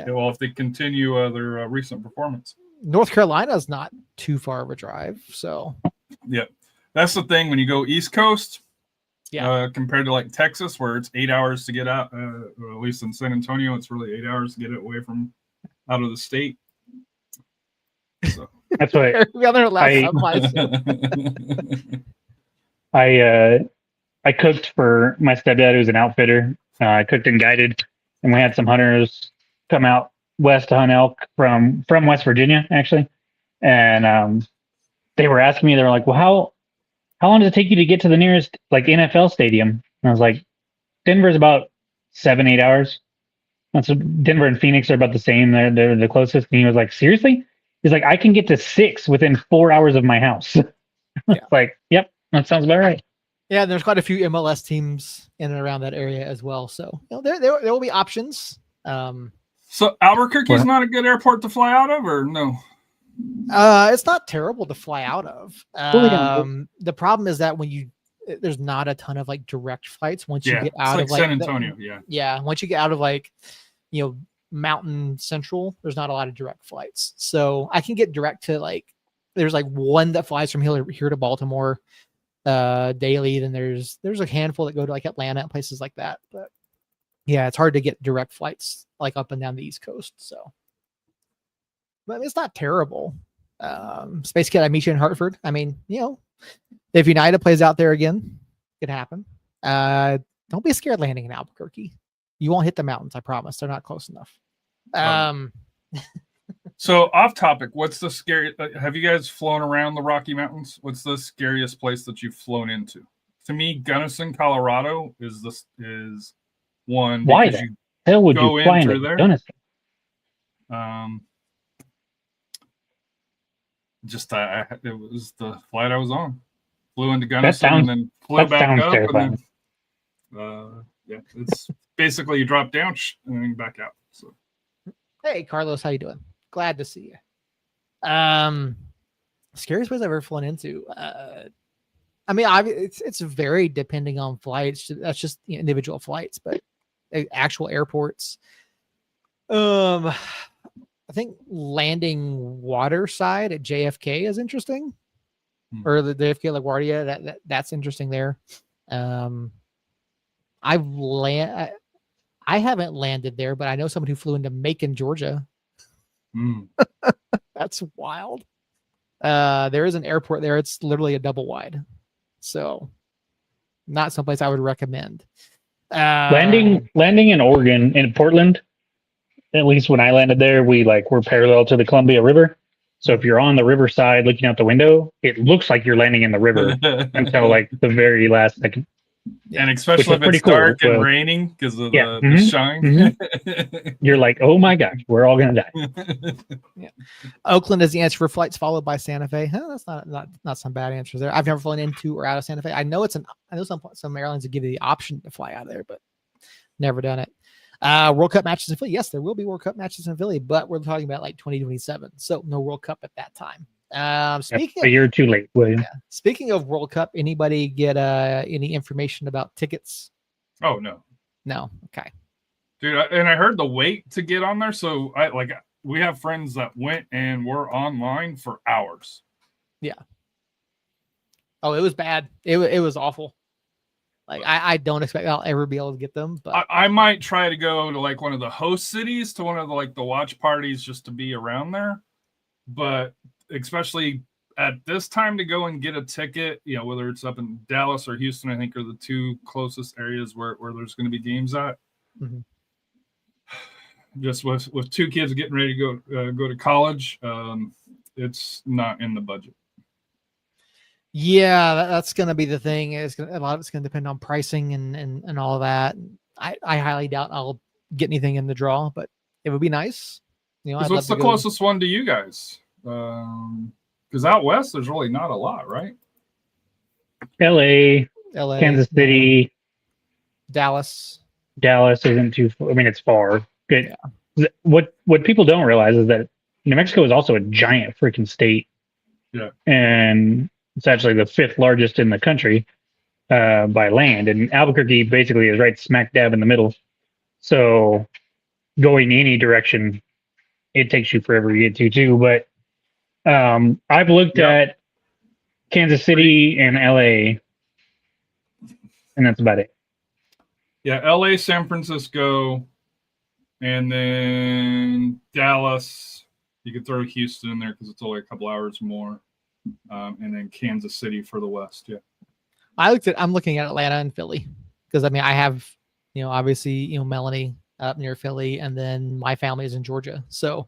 Speaker 4: Well, if they continue their recent performance.
Speaker 1: North Carolina's not too far of a drive, so.
Speaker 4: Yeah, that's the thing when you go East Coast.
Speaker 1: Yeah.
Speaker 4: Compared to like Texas, where it's 8 hours to get out. Or at least in San Antonio, it's really 8 hours to get it away from out of the state. So.
Speaker 3: That's what I cooked for my stepdad, who's an outfitter. I cooked and guided, and we had some hunters come out west to hunt elk from West Virginia, actually. And they were asking me, they were like, well, how long does it take you to get to the nearest like NFL stadium? And I was like, Denver's about 7-8 hours. That's Denver and Phoenix are about the same. They're the closest. And he was like, seriously? He's like, I can get to 6 within 4 hours of my house. It's like, yep, that sounds about right.
Speaker 1: Yeah, there's quite a few MLS teams in and around that area as well. So there will be options.
Speaker 4: So Albuquerque's not a good airport to fly out of, or no?
Speaker 1: It's not terrible to fly out of. The problem is that there's not a ton of like direct flights once you get out of like
Speaker 4: San Antonio.
Speaker 1: Once you get out of like, Mountain Central, there's not a lot of direct flights. So I can get direct to like, there's like one that flies from here to Baltimore daily. Then there's a handful that go to like Atlanta and places like that. But yeah, it's hard to get direct flights like up and down the East Coast. So, but it's not terrible. Space Kid, I meet you in Hartford. I mean, if United plays out there again, it could happen. Don't be scared landing in Albuquerque. You won't hit the mountains, I promise. They're not close enough.
Speaker 4: So off topic, what's the scary? Have you guys flown around the Rocky Mountains? What's the scariest place that you've flown into? To me, Gunnison, Colorado is one.
Speaker 3: Why the hell would you fly into Gunnison?
Speaker 4: It was the flight I was on. Flew into Gunnison and then flew back up.
Speaker 3: Terrifying.
Speaker 4: And then, it's basically you drop down and then back out. So,
Speaker 1: hey Carlos, how you doing? Glad to see you. Scariest place I've ever flown into. I mean, it's very depending on flights. That's just individual flights, but actual airports. I think landing waterside at JFK is interesting, or the JFK LaGuardia. That's interesting there. I haven't landed there, but I know someone who flew into Macon, Georgia. That's wild. There is an airport there. It's literally a double wide, so not someplace I would recommend.
Speaker 3: Landing in Oregon, in Portland, at least when I landed there, we're parallel to the Columbia River. So if you're on the riverside looking out the window, it looks like you're landing in the river until like the very last second.
Speaker 4: And especially if it's dark and raining because of the shine.
Speaker 3: You're like, oh my gosh, we're all gonna die.
Speaker 1: Oakland is the answer for flights followed by Santa Fe. That's not some bad answers there. I've never flown into or out of Santa Fe. I know some airlines that give you the option to fly out of there, but never done it. World Cup matches in Philly. Yes, there will be World Cup matches in Philly, but we're talking about like 2027, so no World Cup at that time. Speaking
Speaker 3: a year too late, William.
Speaker 1: Yeah. Speaking of World Cup, anybody get any information about tickets?
Speaker 4: Oh no.
Speaker 1: Okay,
Speaker 4: dude. And I heard the wait to get on there. So we have friends that went and were online for hours.
Speaker 1: Yeah. Oh, it was bad. It was awful. Like I don't expect I'll ever be able to get them, but
Speaker 4: I might try to go to like one of the host cities to one of the watch parties just to be around there. But especially at this time to go and get a ticket, whether it's up in Dallas or Houston, I think are the two closest areas where there's going to be games at.
Speaker 1: Mm-hmm.
Speaker 4: Just with two kids getting ready to go to college, it's not in the budget.
Speaker 1: Yeah, that's going to be the thing. A lot of it's going to depend on pricing and all of that. I highly doubt I'll get anything in the draw, but it would be nice.
Speaker 4: What's the closest one to you guys? Because out west, there's really not a lot, right?
Speaker 3: LA, Kansas City,
Speaker 1: Dallas.
Speaker 3: Dallas isn't too. I mean, it's far. Good. Yeah. What people don't realize is that New Mexico is also a giant freaking state.
Speaker 4: Yeah,
Speaker 3: and it's actually the 5th largest in the country by land, and Albuquerque basically is right smack dab in the middle. So going any direction, it takes you forever to get to too. But I've looked at Kansas City and LA, and that's about it.
Speaker 4: Yeah, LA, San Francisco, and then Dallas. You could throw Houston in there because it's only a couple hours more. And then Kansas City for the West. Yeah.
Speaker 1: I'm looking at Atlanta and Philly because I mean, I have, obviously, Melanie up near Philly, and then my family is in Georgia. So,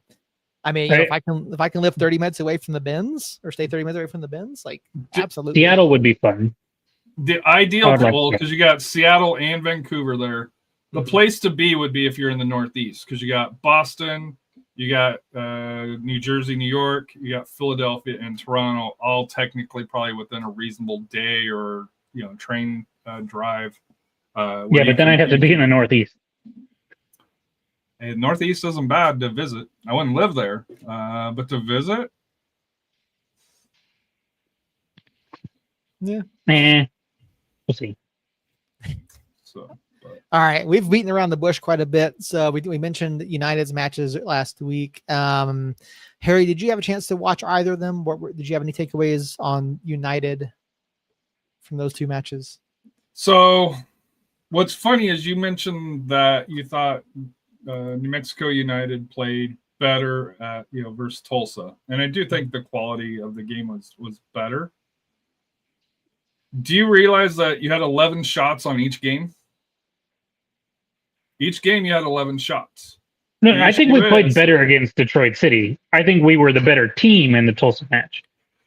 Speaker 1: I mean, if I can live 30 minutes away from the Benz or stay 30 minutes away from the Benz, like absolutely.
Speaker 3: Seattle would be fun.
Speaker 4: The ideal because you got Seattle and Vancouver there. The place to be would be if you're in the Northeast because you got Boston. You got New Jersey, New York, you got Philadelphia and Toronto, all technically probably within a reasonable day or train drive.
Speaker 3: But then I'd have to be in the Northeast.
Speaker 4: And Northeast isn't bad to visit. I wouldn't live there, but to visit,
Speaker 1: yeah,
Speaker 3: we'll see.
Speaker 4: So.
Speaker 1: All right, we've beaten around the bush quite a bit. So we mentioned United's matches last week. Harry, did you have a chance to watch either of them? Did you have any takeaways on United from those two matches?
Speaker 4: So what's funny is you mentioned that you thought New Mexico United played better at, versus Tulsa. And I do think the quality of the game was better. Do you realize that you had 11 shots on each game? Each game you had 11 shots.
Speaker 3: No, I think we played better against Detroit City. I think we were the better team in the Tulsa match.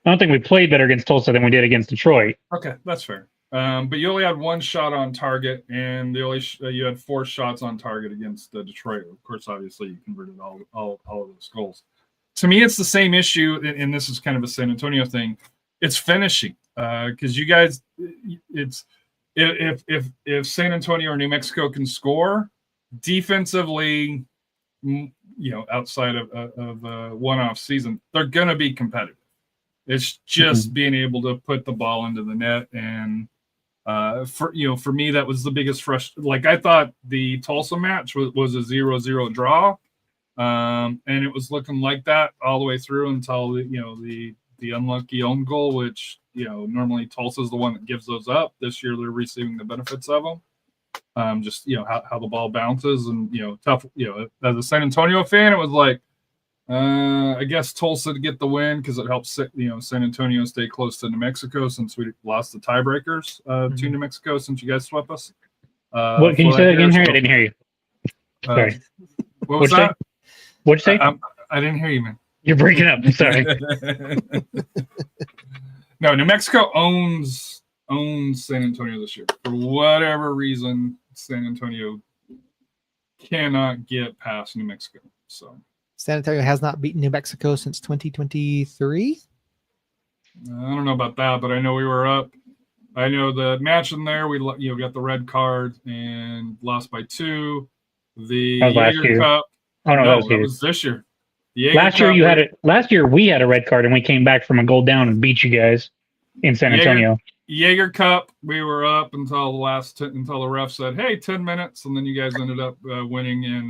Speaker 3: I don't think we played better against Tulsa than we did against Detroit.
Speaker 4: Okay, that's fair. But you only had one shot on target, and you had 4 shots on target against Detroit. Of course, obviously, you converted all of those goals. To me, it's the same issue, and this is kind of a San Antonio thing. It's finishing because you guys, it's if San Antonio or New Mexico can score defensively, outside of a one-off season, they're going to be competitive. It's just being able to put the ball into the net. And for me, that was the biggest frustration. Like, I thought the Tulsa match was a 0-0 draw. And it was looking like that all the way through until the unlucky own goal, which normally Tulsa is the one that gives those up. This year they're receiving the benefits of them. Just how the ball bounces and tough. As a San Antonio fan, it was like I guess Tulsa to get the win because it helps San Antonio stay close to New Mexico since we lost the tiebreakers to New Mexico since you guys swept us.
Speaker 3: What can you say that again? Here, I didn't hear you. Sorry.
Speaker 4: What was that?
Speaker 3: What'd you say?
Speaker 4: I didn't hear you, man.
Speaker 3: You're breaking up. I'm sorry.
Speaker 4: No, New Mexico owns San Antonio this year. For whatever reason, San Antonio cannot get past New Mexico. So
Speaker 1: San Antonio has not beaten New Mexico since 2023.
Speaker 4: I don't know about that, but I know we were up. I know the match in there, we got the red card and lost by 2. The Jaeger Cup.
Speaker 3: Oh no,
Speaker 4: that was this year.
Speaker 3: Last year we had a red card and we came back from a goal down and beat you guys in San Antonio.
Speaker 4: Jaeger Cup, we were up until until the ref said, "Hey, 10 minutes," and then you guys ended up winning in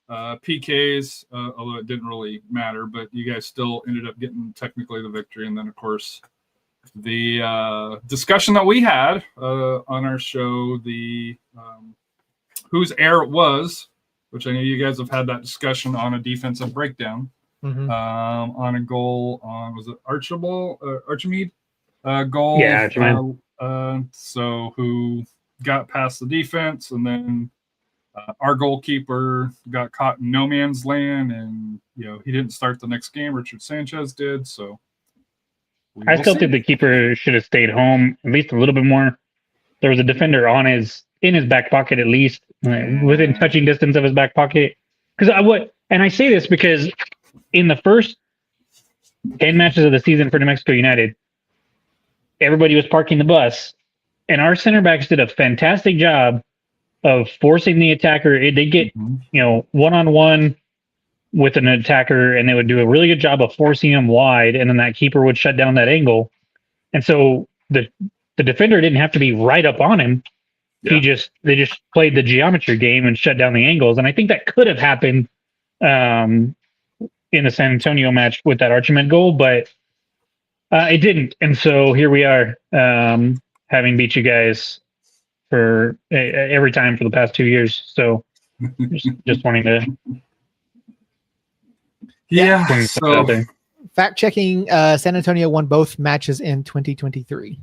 Speaker 4: PKs. Although it didn't really matter, but you guys still ended up getting technically the victory. And then, of course, the discussion that we had on our show, the whose error it was. Which I know you guys have had that discussion on a defensive breakdown, on a goal on, was it Archimede goal?
Speaker 3: Yeah, Archimede.
Speaker 4: So who got past the defense, and then our goalkeeper got caught in no man's land, and he didn't start the next game. Richard Sanchez did. So
Speaker 3: I still think the keeper should have stayed home at least a little bit more. There was a defender in his back pocket, at least within touching distance of his back pocket. And I say this because in the first 10 matches of the season for New Mexico United, everybody was parking the bus, and our center backs did a fantastic job of forcing the attacker. They get one-on-one with an attacker, and they would do a really good job of forcing him wide, and then that keeper would shut down that angle. And so the defender didn't have to be right up on him. Yeah. They just played the geometry game and shut down the angles. And I think that could have happened in the San Antonio match with that Archimede goal, but it didn't. And so here we are, having beat you guys for every time for the past 2 years. So just wanting to.
Speaker 1: Yeah. So fact checking, San Antonio won both matches in 2023.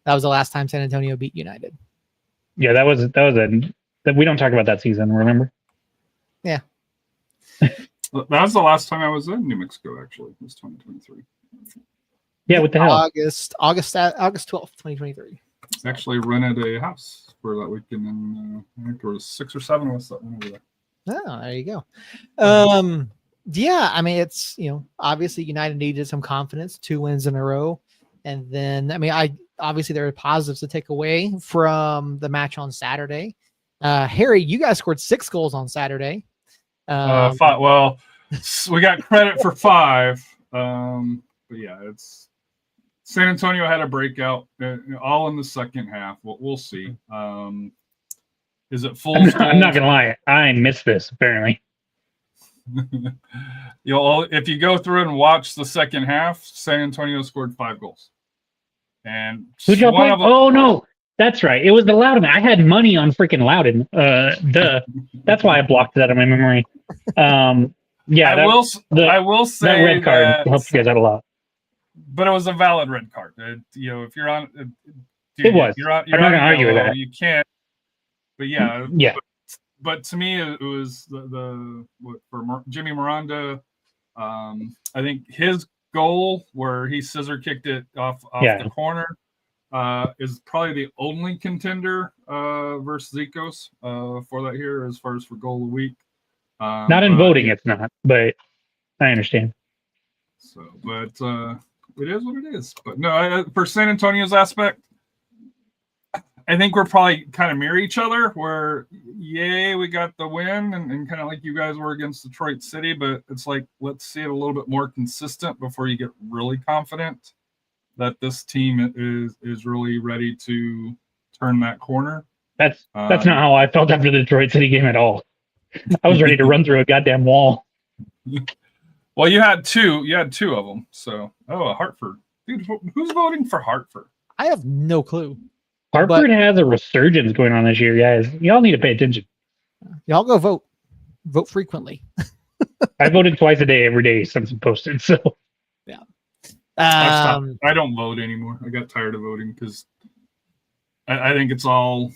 Speaker 1: That was the last time San Antonio beat United.
Speaker 3: Yeah, that was we don't talk about that season, remember?
Speaker 1: Yeah.
Speaker 4: That was the last time I was in New Mexico, actually. It was 2023.
Speaker 3: Yeah, what the hell?
Speaker 1: August 12th, 2023.
Speaker 4: Actually rented a house for that weekend, and I think there was 6 or 7 of us that went over there.
Speaker 1: Oh, there you go. Yeah, I mean, it's, obviously United needed some confidence, 2 wins in a row. And then, obviously there are positives to take away from the match on Saturday. Harry, you guys scored 6 goals on Saturday.
Speaker 4: 5. Well, we got credit for 5. But yeah, it's San Antonio had a breakout all in the second half. We'll see. Is it full?
Speaker 3: I'm not gonna lie, I missed this apparently.
Speaker 4: If you go through and watch the second half, San Antonio scored 5 goals. And
Speaker 3: who'd y'all play? Oh no, that's right. It was the Loudon. I had money on freaking Loudon. That's why I blocked that in my memory. Yeah,
Speaker 4: I will say
Speaker 3: that red card helped you guys out a lot.
Speaker 4: But it was a valid red card. If you're on,
Speaker 3: it was.
Speaker 4: I'm not
Speaker 3: gonna argue with that.
Speaker 4: You can't. But yeah. But to me, it was for Jimmy Miranda. I think his goal where he scissor kicked it off the corner is probably the only contender versus Zikos for that here as far as for goal of the week.
Speaker 3: Not in voting, it's not, but I understand.
Speaker 4: So, but it is what it is. But no, for San Antonio's aspect, I think we're probably kind of mirror each other. Where yay, we got the win, and kind of like you guys were against Detroit City, but it's like let's see it a little bit more consistent before you get really confident that this team is really ready to turn that corner.
Speaker 3: That's not how I felt after the Detroit City game at all. I was ready to run through a goddamn wall.
Speaker 4: Well, you had two of them. So, Hartford. Dude, who's voting for Hartford?
Speaker 1: I have no clue.
Speaker 3: Hartford has a resurgence going on this year, guys. Y'all need to pay attention.
Speaker 1: Y'all go vote. Vote frequently.
Speaker 3: I voted twice a day every day since it posted. So
Speaker 1: yeah.
Speaker 4: I don't vote anymore. I got tired of voting because I think it's all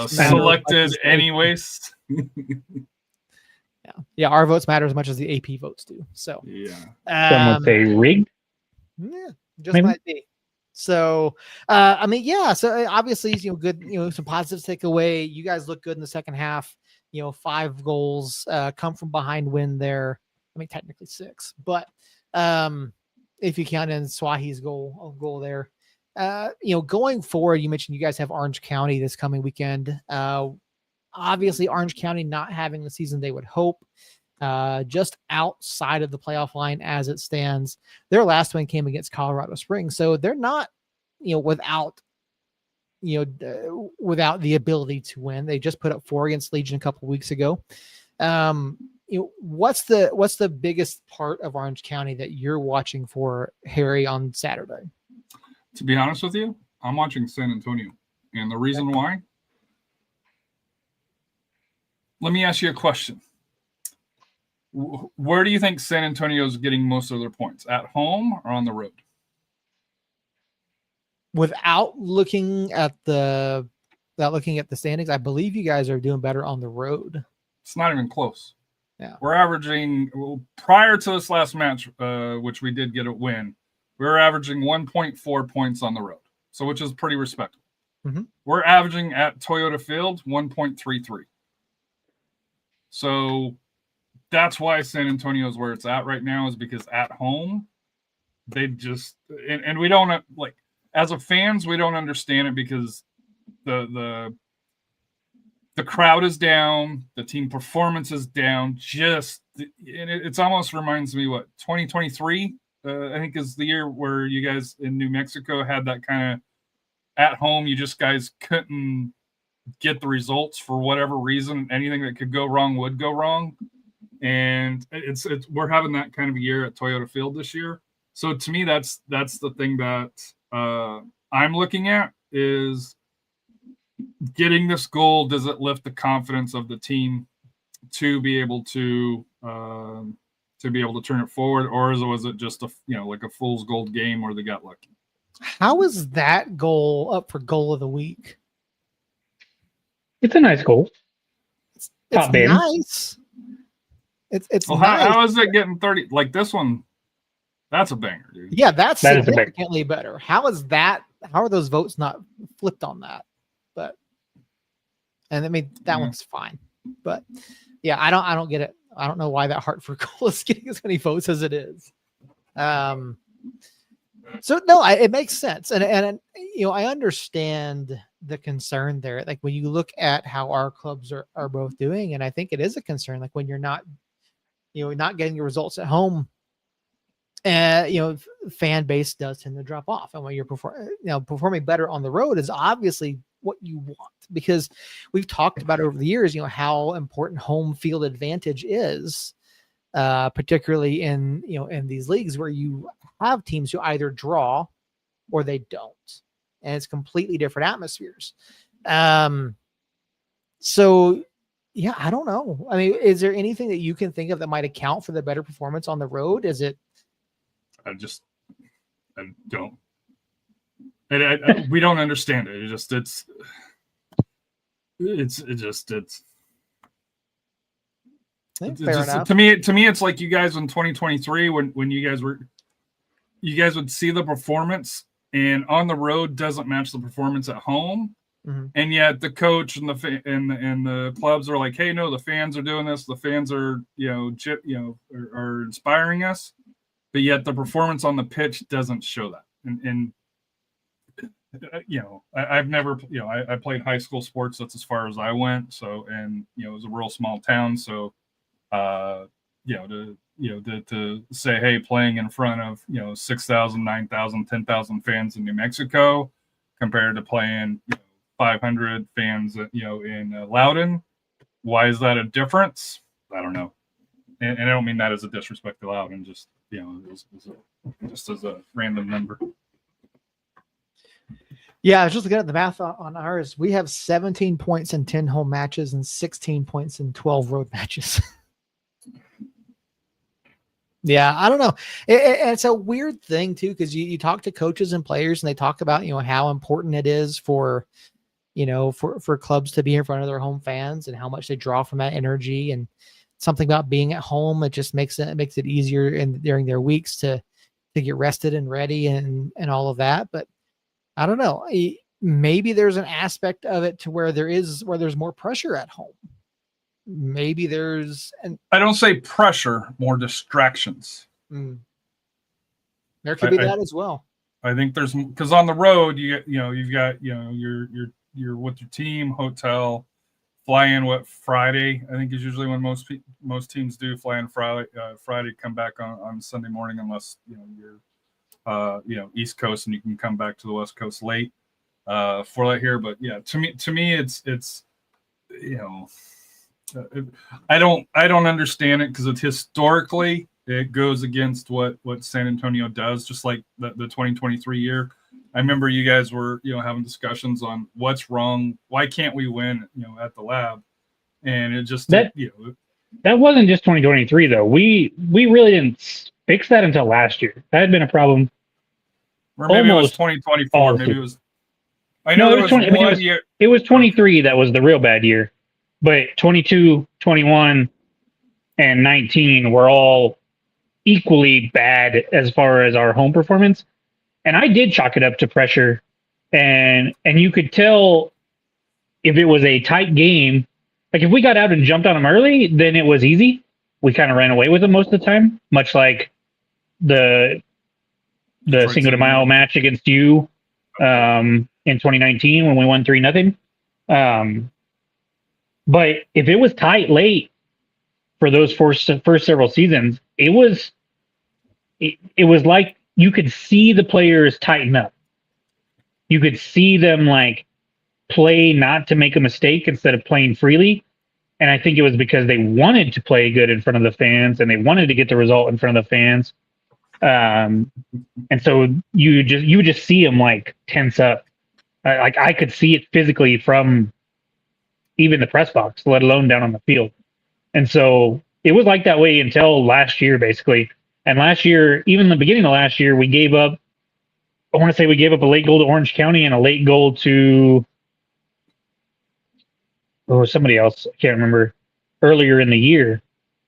Speaker 4: selected anyways.
Speaker 1: Yeah, our votes matter as much as the AP votes do. So
Speaker 4: yeah,
Speaker 3: some would say rigged.
Speaker 1: Yeah, just maybe. Might be. So I mean, yeah. So obviously, good. Some positives take away. You guys look good in the second half. 5 goals come from behind win there. I mean, technically 6, but if you count in Swahi's goal there. Going forward, you mentioned you guys have Orange County this coming weekend. Obviously, Orange County not having the season they would hope, just outside of the playoff line as it stands. Their last win came against Colorado Springs, so they're not, without the ability to win. They just put up 4 against Legion a couple weeks ago. What's the biggest part of Orange County that you're watching for, Harry, on Saturday?
Speaker 4: To be honest with you, I'm watching San Antonio, and the reason why. Let me ask you a question. Where do you think San Antonio is getting most of their points? At home or on the road?
Speaker 1: Without looking at the standings, I believe you guys are doing better on the road.
Speaker 4: It's not even close.
Speaker 1: Yeah.
Speaker 4: We're averaging, prior to this last match, which we did get a win, we were averaging 1.4 points on the road. So which is pretty respectable.
Speaker 1: Mm-hmm.
Speaker 4: We're averaging at Toyota Field 1.33. So that's why San Antonio is where it's at right now, is because at home, they just, and we don't, like, as a fans, we don't understand it because the crowd is down, the team performance is down, and it's almost reminds me 2023, I think is the year where you guys in New Mexico had that kind of at home, you just guys couldn't get the results for whatever reason. Anything that could go wrong would go wrong, and it's we're having that kind of a year at Toyota Field this year. So to me, that's the thing that I'm looking at, is getting this goal. Does it lift the confidence of the team to be able to turn it forward, or was it just like a fool's gold game where they got lucky?
Speaker 1: How is that goal up for goal of the week?
Speaker 3: It's a nice goal.
Speaker 1: It's nice. It's
Speaker 4: well,
Speaker 1: nice.
Speaker 4: How is it getting 30? Like this one, that's a banger, dude.
Speaker 1: Yeah, that's significantly better. How is that? How are those votes not flipped on that? And I mean, that one's fine. But yeah, I don't get it. I don't know why that Hartford goal is getting as many votes as it is. So no, it makes sense, and I understand the concern there. Like when you look at how our clubs are both doing, and I think it is a concern. Like when you're not getting your results at home, fan base does tend to drop off, and when you're performing better on the road is obviously what you want, because we've talked about over the years, how important home field advantage is, particularly in these leagues where you have teams who either draw or they don't, and it's completely different atmospheres. So yeah, I don't know. I mean, is there anything that you can think of that might account for the better performance on the road? Is it?
Speaker 4: I don't. And we don't understand it. It's
Speaker 1: fair enough.
Speaker 4: To me, it's like you guys in 2023 when you guys would see the performance, and on the road doesn't match the performance at home, and yet the coach and the clubs are like, hey, no, the fans are doing this. The fans are are inspiring us, but yet the performance on the pitch doesn't show that. And I've never, I played high school sports. That's as far as I went. So, and, it was a real small town. So, to say, hey, playing in front of, 6,000, 9,000, 10,000 fans in New Mexico compared to playing 500 fans, in Loudon. Why is that a difference? I don't know. And I don't mean that as a disrespect to Loudon, just, just as a random number.
Speaker 1: Yeah, I was just looking at the math on ours. We have 17 points in 10 home matches and 16 points in 12 road matches. Yeah, I don't know. It's a weird thing too, because you talk to coaches and players, and they talk about how important it is for for clubs to be in front of their home fans and how much they draw from that energy, and something about being at home. It just makes it easier during their weeks to get rested and ready and all of that. But I don't know. Maybe there's an aspect of it to where there's more pressure at home. Maybe there's
Speaker 4: I don't say pressure, more distractions.
Speaker 1: There could be that as well.
Speaker 4: I think there's, because on the road you've got you're with your team, hotel, fly in Friday. I think is usually when most teams do fly in Friday, come back on Sunday morning, unless you're East Coast and you can come back to the West Coast late for that here. But yeah, to me it's I don't understand it, because it's historically it goes against what San Antonio does, just like the 2023 year. I remember you guys were having discussions on what's wrong, why can't we win at the Lab, and it just
Speaker 3: that wasn't just 2023 though. We really didn't fix that until last year. That had been a problem.
Speaker 4: Or maybe it was 2024. Maybe it was. I know it was 1 year.
Speaker 3: It was 23 that was the real bad year. But 22, 21, and 19 were all equally bad as far as our home performance. And I did chalk it up to pressure. And you could tell if it was a tight game. Like if we got out and jumped on them early, then it was easy. We kind of ran away with them most of the time, much like the Cinco de Mayo match against you in 2019 when we won 3-0. But if it was tight late for those first several seasons, it was like you could see the players tighten up. You could see them like play not to make a mistake instead of playing freely. And I think it was because they wanted to play good in front of the fans and they wanted to get the result in front of the fans. And so you would just see them like tense up. Like I could see it physically from even the press box, let alone down on the field. And so it was like that way until last year, basically. And last year, even the beginning of last year, we gave up a late goal to Orange County and a late goal to somebody else. I can't remember, earlier in the year.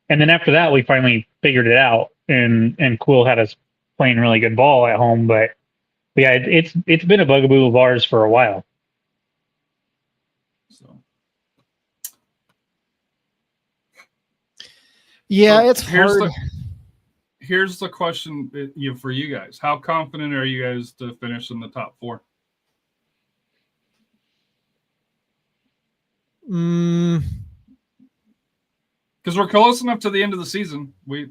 Speaker 3: And then after that, we finally figured it out, and Quill had us playing really good ball at home. But yeah, it's been a bugaboo of ours for a while.
Speaker 1: Yeah, it's hard.
Speaker 4: Here's the question for you guys. How confident are you guys to finish in the top 4? Because we're close enough to the end of the season. We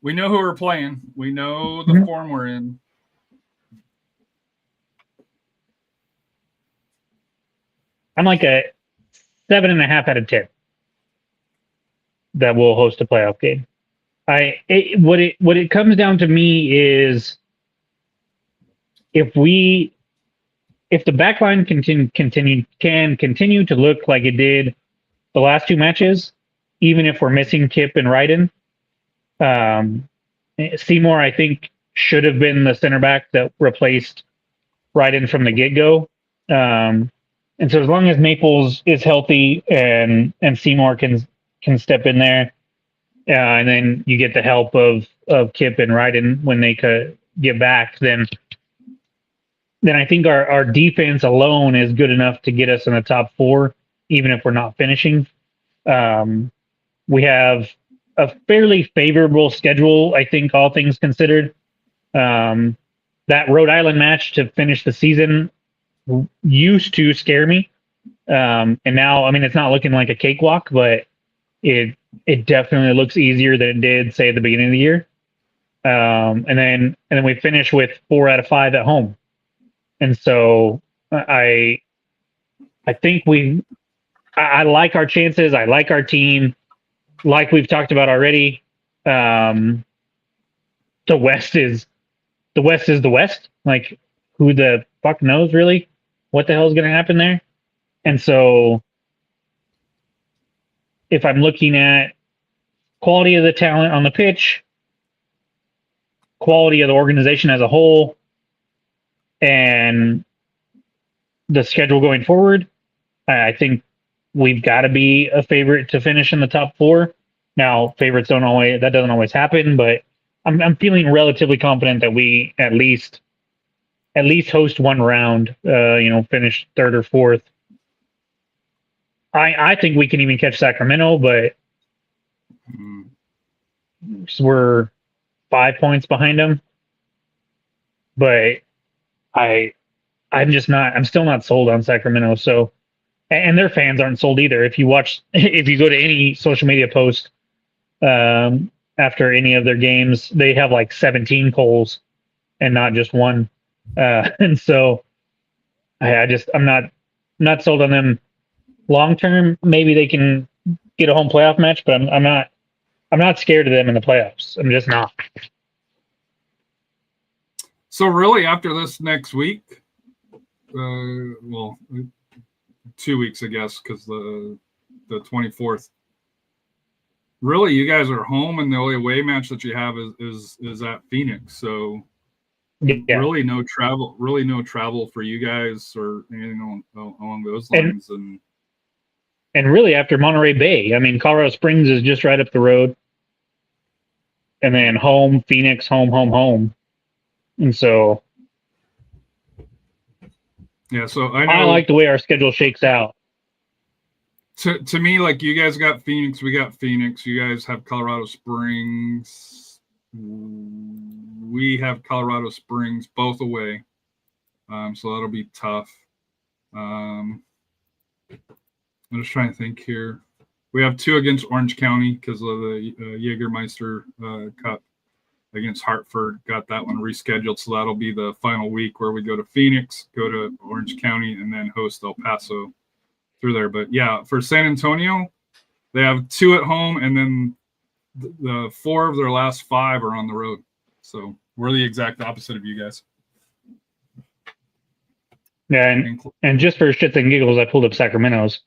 Speaker 4: know who we're playing. We know the form we're in.
Speaker 3: I'm like a 7.5 out of 10 that will host a playoff game. What it comes down to me is if the back line can continue to look like it did the last 2 matches, even if we're missing Kip and Ryden. Seymour, I think, should have been the center back that replaced Ryden from the get-go. And so as long as Maples is healthy and Seymour can step in there, and then you get the help of Kip and Ryden when they could get back, then I think our defense alone is good enough to get us in the top 4, even if we're not finishing. We have a fairly favorable schedule, I think, all things considered. that Rhode Island match to finish the season used to scare me. And now, I mean, it's not looking like a cakewalk, but it definitely looks easier than it did, say, at the beginning of the year. And then we finish with 4 out of 5 at home. And so I think I like our chances. I like our team. Like we've talked about already, the West is the West. Like, who the fuck knows really what the hell is going to happen there? And so if I'm looking at quality of the talent on the pitch, quality of the organization as a whole, and the schedule going forward, I think we've got to be a favorite to finish in the top 4. Now, favorites doesn't always happen, but I'm feeling relatively confident that we at least host one round, finish 3rd or 4th. I think we can even catch Sacramento, but we're 5 points behind them. But I'm still not sold on Sacramento. So, and their fans aren't sold either. If you go to any social media post after any of their games, they have like 17 polls and not just one. And so I'm not sold on them long term. Maybe they can get a home playoff match, but I'm not scared of them in the playoffs. I'm just not.
Speaker 4: So really, after this next week, 2 weeks, I guess, because the 24th. Really, you guys are home, and the only away match that you have is at Phoenix. So
Speaker 3: yeah.
Speaker 4: really no travel for you guys or anything along those lines.
Speaker 3: And really, after Monterey Bay, I mean, Colorado Springs is just right up the road, and then home Phoenix, home. And so,
Speaker 4: yeah. So I know
Speaker 3: I like the way our schedule shakes out.
Speaker 4: To me, like, you guys got Phoenix, we got Phoenix. You guys have Colorado Springs. We have Colorado Springs, both away. So that'll be tough. I'm just trying to think here. We have 2 against Orange County because of the Jägermeister Cup against Hartford. Got that one rescheduled, so that'll be the final week where we go to Phoenix, go to Orange County, and then host El Paso through there. But yeah, for San Antonio, they have 2 at home, and then the 4 of their last 5 are on the road. So we're the exact opposite of you guys.
Speaker 3: Yeah, and just for shits and giggles, I pulled up Sacramento's.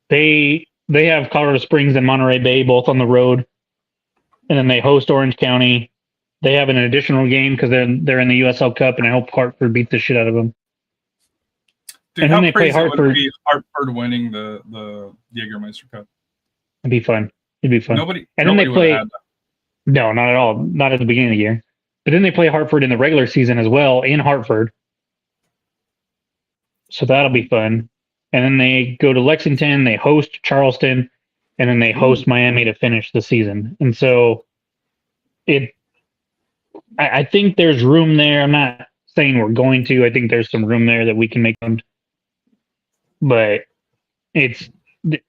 Speaker 3: They have Colorado Springs and Monterey Bay both on the road, and then they host Orange County. They have an additional game because they're in the USL Cup, and I hope Hartford beats the shit out of them.
Speaker 4: Dude, and then they play Hartford. Hartford winning the Jägermeister Cup.
Speaker 3: It'd be fun.
Speaker 4: Nobody
Speaker 3: then they play. No, not at all. Not at the beginning of the year. But then they play Hartford in the regular season as well in Hartford. So that'll be fun. And then they go to Lexington, they host Charleston, and then they host Miami to finish the season. And so I think there's room there. I'm not saying we're going to. I think there's some room there that we can make them. But it's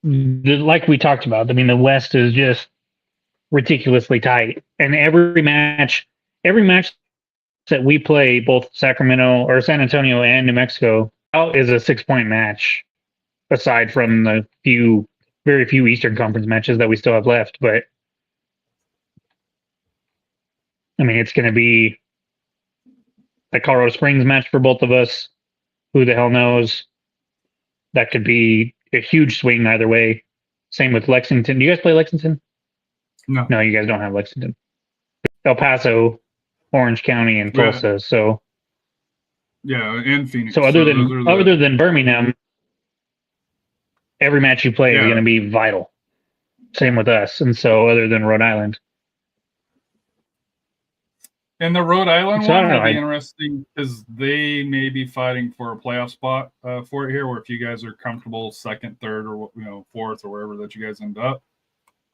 Speaker 3: like we talked about. I mean, the West is just ridiculously tight. And every match that we play, both Sacramento or San Antonio and New Mexico, is a 6-point match, aside from the very few Eastern Conference matches that we still have left. But I mean, it's going to be a Colorado Springs match for both of us. Who the hell knows? That could be a huge swing either way. Same with Lexington. Do you guys play Lexington? No, you guys don't have Lexington. El Paso, Orange County, and Tulsa. Yeah. So
Speaker 4: yeah, and Phoenix.
Speaker 3: So other than Birmingham, every match you play is going to be vital. Same with us. And so other than Rhode Island.
Speaker 4: And the Rhode Island one will be interesting because they may be fighting for a playoff spot for it here, where if you guys are comfortable 2nd, 3rd, or 4th, or wherever that you guys end up,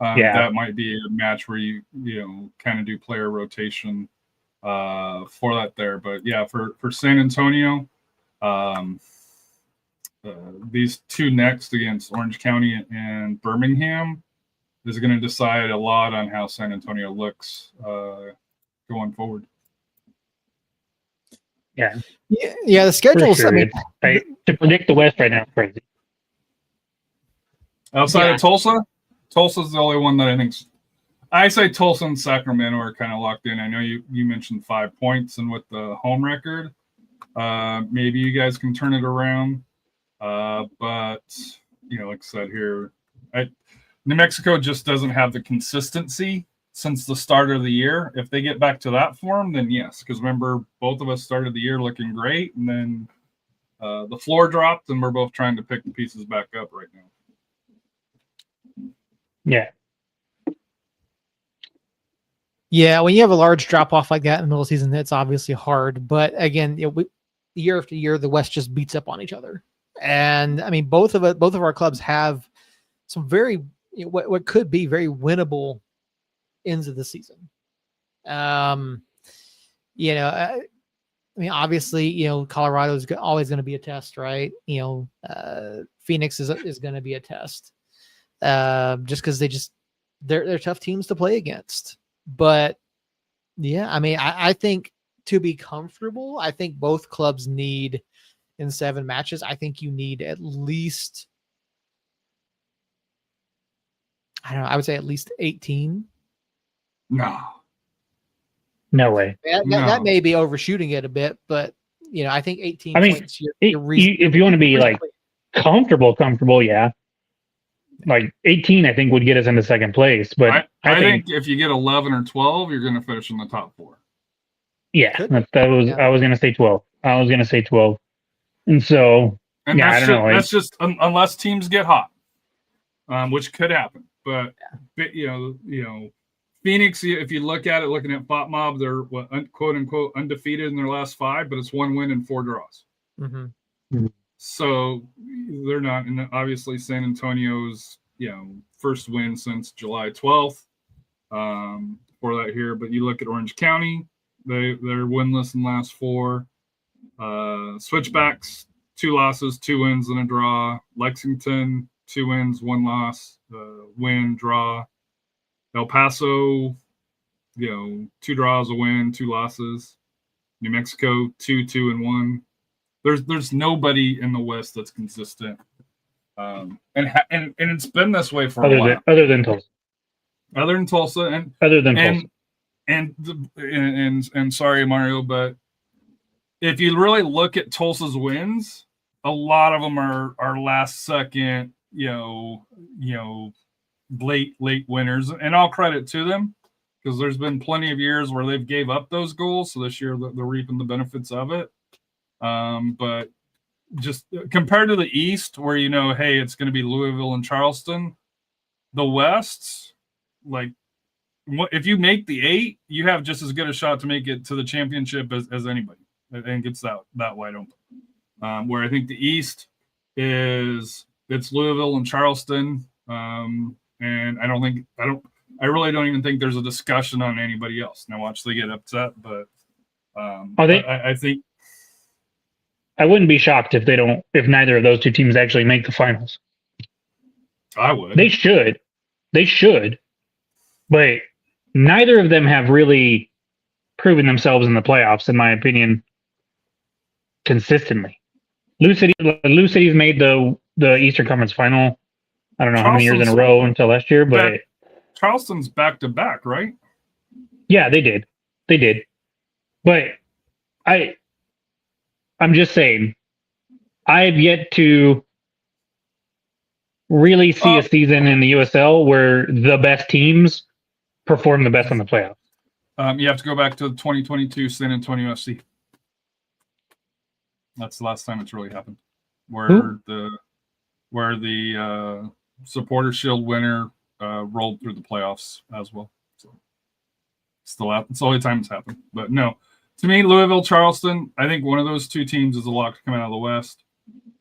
Speaker 4: that might be a match where you kind of do player rotation for that there. But yeah, for San Antonio, these two next against Orange County and Birmingham is going to decide a lot on how San Antonio looks going forward.
Speaker 3: Yeah.
Speaker 1: Yeah. The schedules.
Speaker 3: Sure.
Speaker 1: I mean,
Speaker 3: to predict the West right now is crazy.
Speaker 4: Outside of Tulsa, Tulsa's the only one that I think. I say Tulsa and Sacramento are kind of locked in. I know you mentioned 5 points, and with the home record, maybe you guys can turn it around. But like I said here, New Mexico just doesn't have the consistency since the start of the year. If they get back to that form, then yes. Because remember, both of us started the year looking great, and then the floor dropped, and we're both trying to pick the pieces back up right now.
Speaker 3: Yeah.
Speaker 1: Yeah, when you have a large drop off like that in the middle of the season, it's obviously hard. But again, year after year, the West just beats up on each other. And I mean, both of our clubs have some very what could be very winnable ends of the season. I mean, obviously, Colorado is always going to be a test, right? Phoenix is going to be a test, just because they're tough teams to play against. But yeah, I mean, I think to be comfortable, I think both clubs need in 7 matches. I think you need at least, I don't know, I would say at least 18.
Speaker 4: No
Speaker 3: way.
Speaker 1: That may be overshooting it a bit, but I think 18 points.
Speaker 3: If you want to be like comfortable, yeah. Like 18, I think would get us into second place, but
Speaker 4: I think if you get 11 or 12, you're going to finish in the top 4.
Speaker 3: Yeah, I was going to say 12. And so, I don't know.
Speaker 4: That's just unless teams get hot, which could happen. But Phoenix, if you look at it, looking at Pop Mob, they're quote unquote undefeated in their last 5, but it's 1 win and 4 draws.
Speaker 1: Mm-hmm.
Speaker 3: Mm-hmm.
Speaker 4: So they're not, and obviously San Antonio's first win since July 12th for that here. But you look at Orange County, they're winless in the last 4. Switchbacks, 2 losses, 2 wins and a draw. Lexington, 2 wins, 1 loss, win, draw. El Paso, 2 draws, a win, 2 losses. New Mexico, 2-2-1. There's nobody in the West that's consistent, and it's been this way for a while.
Speaker 3: Other than Tulsa,
Speaker 4: and sorry, Mario, but if you really look at Tulsa's wins, a lot of them are last second, late winners, and all credit to them because there's been plenty of years where they've gave up those goals. So this year they're reaping the benefits of it. But just compared to the East, where hey, it's going to be Louisville and Charleston, the West, like, if you make the 8, you have just as good a shot to make it to the championship as anybody, and gets that wide open. Where I think the East it's Louisville and Charleston, and I really don't even think there's a discussion on anybody else. Now watch they get upset, but I think.
Speaker 3: I wouldn't be shocked if neither of those 2 teams actually make the finals.
Speaker 4: I would.
Speaker 3: They should, but neither of them have really proven themselves in the playoffs, in my opinion, consistently. Lou City's made the Eastern Conference final. I don't know how many years in a row until last year, but
Speaker 4: Charleston's back to back, right?
Speaker 3: Yeah, they did. But I'm just saying, I've yet to really see a season in the USL where the best teams perform the best in the playoffs.
Speaker 4: You have to go back to the 2022 San Antonio FC. That's the last time it's really happened, where the Supporter Shield winner rolled through the playoffs as well. So it's the only time it's happened. But no. To me, Louisville, Charleston, I think one of those 2 teams is a lock to come out of the West,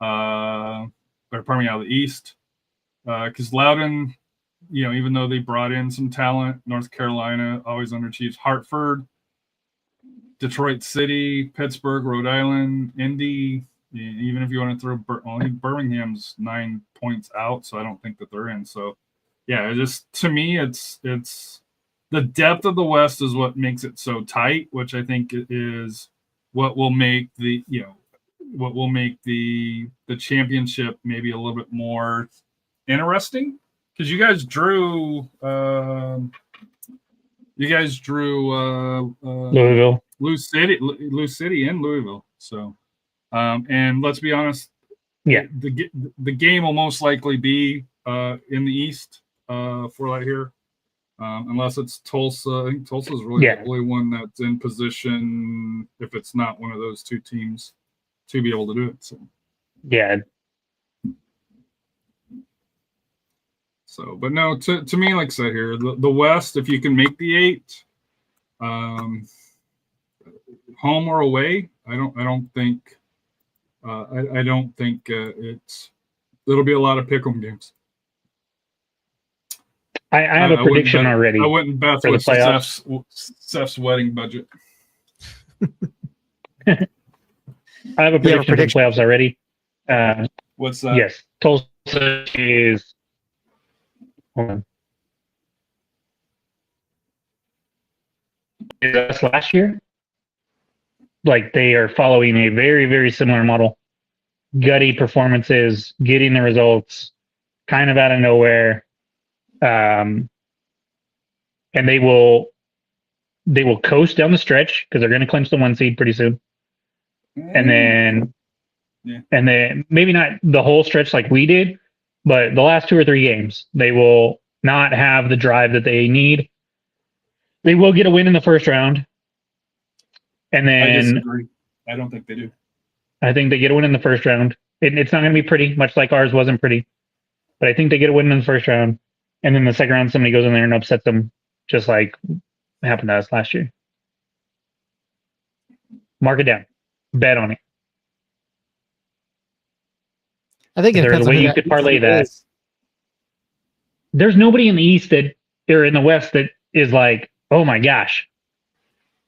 Speaker 4: out of the East. Because Loudoun, even though they brought in some talent, North Carolina always underachieves. Hartford, Detroit City, Pittsburgh, Rhode Island, Indy. Even if you want to throw only Birmingham's 9 points out, so I don't think that they're in. So, yeah, to me, it's the depth of the West is what makes it so tight, which I think is what will make the championship maybe a little bit more interesting, because you guys drew
Speaker 3: Louisville.
Speaker 4: Lou City and Louisville. So, and let's be honest, the game will most likely be in the East for that here, unless it's Tulsa. I think Tulsa is really the only one that's in position, if it's not one of those two teams, to be able to do it. So,
Speaker 3: yeah.
Speaker 4: So, but no, to me, like I said here, the West, if you can make the 8, home or away, I don't think it'll be a lot of pick'em games.
Speaker 3: I have a prediction already.
Speaker 4: I wouldn't bet
Speaker 3: for the playoffs.
Speaker 4: Seth's wedding budget.
Speaker 3: I have a prediction for the playoffs already.
Speaker 4: What's that?
Speaker 3: Yes, Tulsa is. Hold on. Is last year? Like, they are following a very, very similar model. Gutty performances, getting the results, kind of out of nowhere. And they will coast down the stretch because they're going to clinch the 1 seed pretty soon. And then maybe not the whole stretch like we did, but the last 2 or 3 games, they will not have the drive that they need. They will get a win in the first round. And then
Speaker 4: I disagree. I don't think they do.
Speaker 3: I think they get a win in the first round. It's not going to be pretty, much like ours wasn't pretty. But I think they get a win in the first round. And then the second round, somebody goes in there and upsets them, just like happened to us last year. Mark it down. Bet on it.
Speaker 1: I think
Speaker 3: there's a way you could parlay that. There's nobody in the East that, or in the West, that is like, oh my gosh.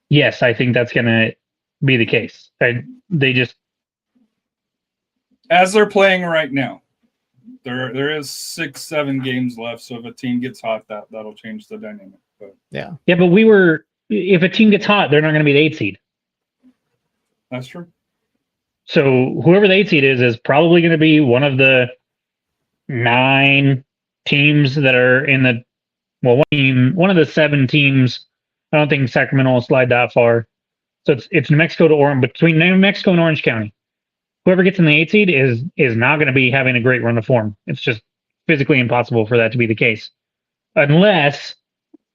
Speaker 3: Yes, I think that's going to be the case. They just,
Speaker 4: as they're playing right now, there is 6-7 games left. So if a team gets hot, that'll change the dynamic. But
Speaker 1: yeah,
Speaker 3: but if a team gets hot, they're not going to be the 8 seed.
Speaker 4: That's true.
Speaker 3: So whoever the 8 seed is probably going to be one of the 9 teams that are in the, one of the 7 teams. I don't think Sacramento will slide that far. So it's New Mexico to Orange, between New Mexico and Orange County. Whoever gets in the 8 seed is not going to be having a great run of form. It's just physically impossible for that to be the case, unless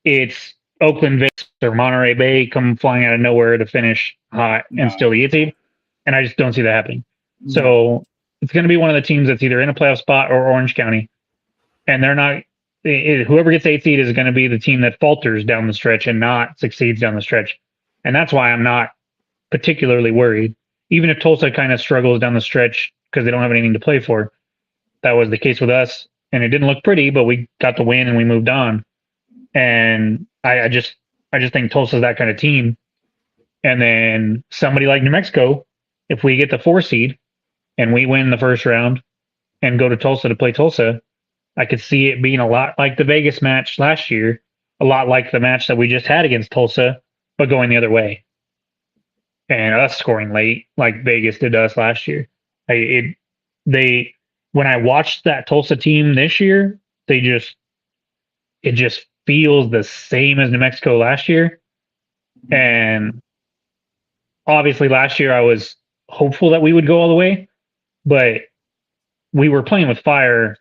Speaker 3: it's Oakland, Vegas, or Monterey Bay come flying out of nowhere to finish hot and still the 8 seed. And I just don't see that happening. No. So it's going to be one of the teams that's either in a playoff spot or Orange County, and they're not. Whoever gets 8 seed is going to be the team that falters down the stretch and not succeeds down the stretch. And that's why I'm not particularly worried. Even if Tulsa kind of struggles down the stretch because they don't have anything to play for. That was the case with us. And it didn't look pretty, but we got the win and we moved on. And I just think Tulsa's that kind of team. And then somebody like New Mexico, if we get the 4 seed and we win the first round and go to Tulsa to play Tulsa, I could see it being a lot like the Vegas match last year, a lot like the match that we just had against Tulsa, but going the other way. And us scoring late like Vegas did to us last year. When I watched that Tulsa team this year, it just feels the same as New Mexico last year. And obviously last year I was hopeful that we would go all the way, but we were playing with fire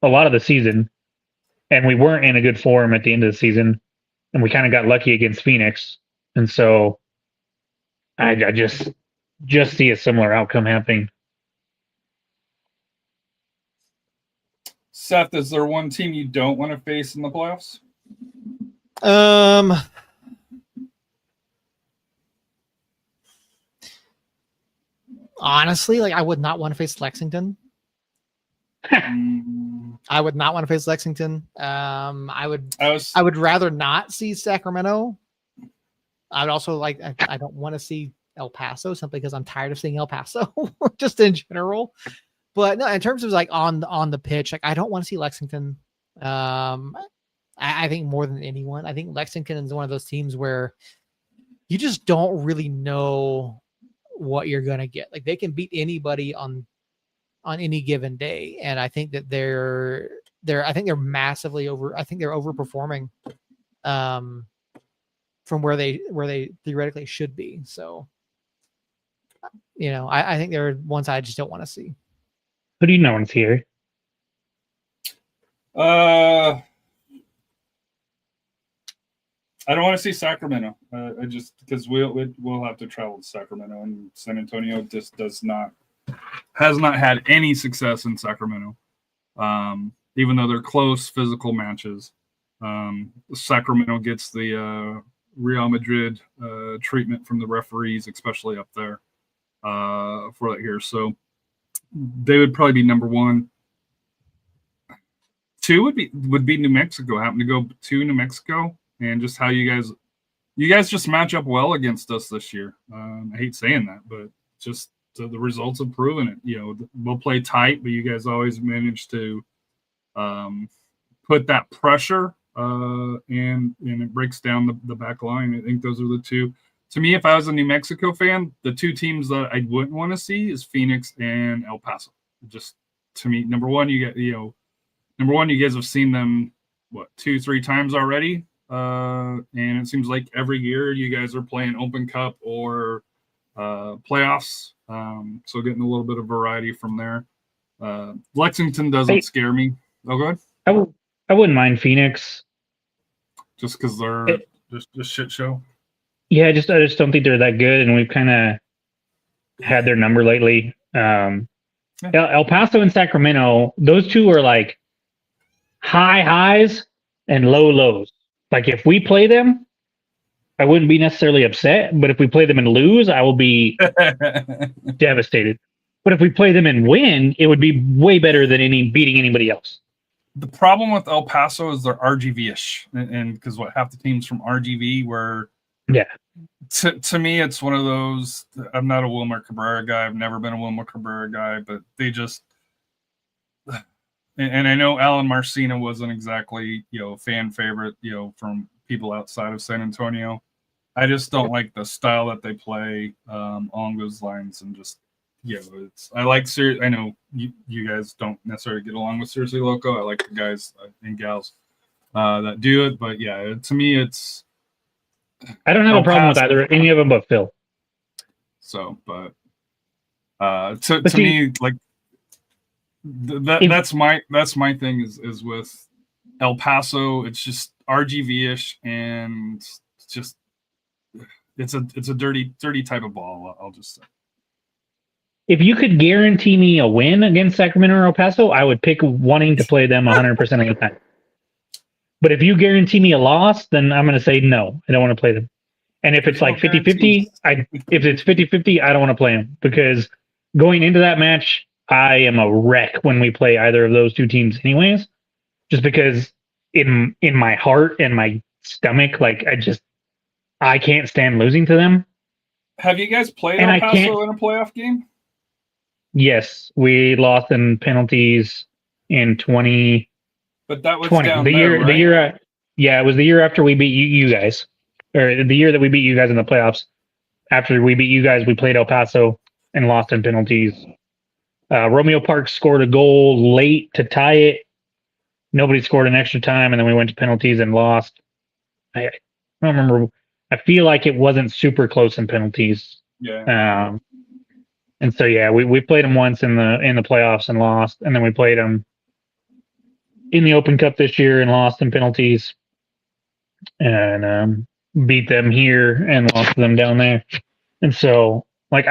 Speaker 3: a lot of the season, and we weren't in a good form at the end of the season, and we kind of got lucky against Phoenix. And so I just see a similar outcome happening.
Speaker 4: Seth, is there one team you don't want to face in the playoffs?
Speaker 1: Honestly, like, I would not want to face Lexington. I would not want to face Lexington. I would rather not see Sacramento. I'd also like. I don't want to see El Paso simply because I'm tired of seeing El Paso, just in general. But no, in terms of like on the pitch, like I don't want to see Lexington. I think more than anyone, I think Lexington is one of those teams where you just don't really know what you're gonna get. Like they can beat anybody on any given day, and I think that I think they're massively over. I think they're overperforming from where they theoretically should be. So, I think they're ones I just don't want to see.
Speaker 3: Who do you know is here?
Speaker 4: I don't want to see Sacramento. I just because we'll have to travel to Sacramento, and San Antonio just has not had any success in Sacramento. Even though they're close physical matches, Sacramento gets the Real Madrid treatment from the referees, especially up there for that here. So they would probably be number one. 2 would be New Mexico. Happen to go to New Mexico. And just how you guys just match up well against us this year. I hate saying that, but just the results have proven it. We'll play tight, but you guys always manage to put that pressure, and it breaks down the back line. I think those are the two. To me, if I was a New Mexico fan, the 2 teams that I wouldn't want to see is Phoenix and El Paso. Just to me, number one, you guys have seen them 2-3 times already. And it seems like every year you guys are playing Open Cup or playoffs. So getting a little bit of variety from there. Lexington doesn't scare me. Oh, go ahead.
Speaker 3: I wouldn't mind Phoenix.
Speaker 4: Just because they're just a shit show.
Speaker 3: Yeah, I just don't think they're that good, and we've kind of had their number lately. El Paso and Sacramento, those two are like high highs and low lows. Like if we play them, I wouldn't be necessarily upset, but if we play them and lose, I will be devastated. But if we play them and win, it would be way better than beating anybody else.
Speaker 4: The problem with El Paso is they're RGV-ish, and because half the teams from RGV were.
Speaker 3: Yeah.
Speaker 4: To me, it's one of those. I'm not a Wilmer Cabrera guy. I've never been a Wilmer Cabrera guy, but they just. And I know Alan Marcina wasn't exactly, fan favorite, from people outside of San Antonio. I just don't like the style that they play along those lines, and just, I like I know you guys don't necessarily get along with Seriously Loco. I like the guys and gals that do it, but yeah, to me, it's.
Speaker 3: I don't have a problem with any of them but Phil.
Speaker 4: So, but to me, like. That's my thing is with El Paso. It's just RGV-ish, and it's a dirty type of ball. I'll just say.
Speaker 3: If you could guarantee me a win against Sacramento or El Paso, I would pick wanting to play them 100% of the time. But if you guarantee me a loss, then I'm going to say no. I don't want to play them. And if it's like 50-50, if it's 50-50, I don't want to play them, because going into that match, I am a wreck when we play either of those 2 teams anyways, just because in my heart and my stomach, like I can't stand losing to them.
Speaker 4: Have you guys played El Paso in a playoff game?
Speaker 3: Yes, we lost in penalties in 2020.
Speaker 4: But that was down there, right?
Speaker 3: The year, yeah, it was the year after we beat you guys, or the year that we beat you guys in the playoffs. After we beat you guys, we played El Paso and lost in penalties. Romeo Parks scored a goal late to tie it. Nobody scored an extra time, and then we went to penalties and lost. I don't remember. I feel like it wasn't super close in penalties.
Speaker 4: Yeah.
Speaker 3: And so yeah, we played them once in the playoffs and lost, and then we played them in the Open Cup this year and lost in penalties, and beat them here and lost them down there. And so like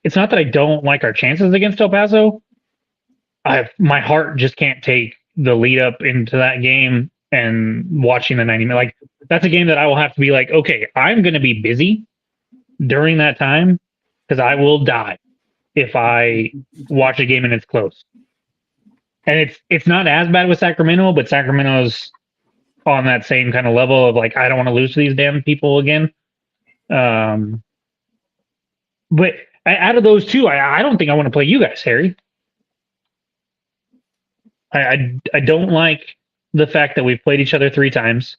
Speaker 3: it's not that I don't like our chances against El Paso. My heart just can't take the lead up into that game and watching the 90 minutes. Like that's a game that I will have to be like, okay, I'm going to be busy during that time because I will die if I watch a game and it's close. And it's not as bad with Sacramento, but Sacramento's on that same kind of level of like, I don't want to lose to these damn people again. But out of those two, I don't think I want to play you guys, Harry. I don't like the fact that we've played each other 3 times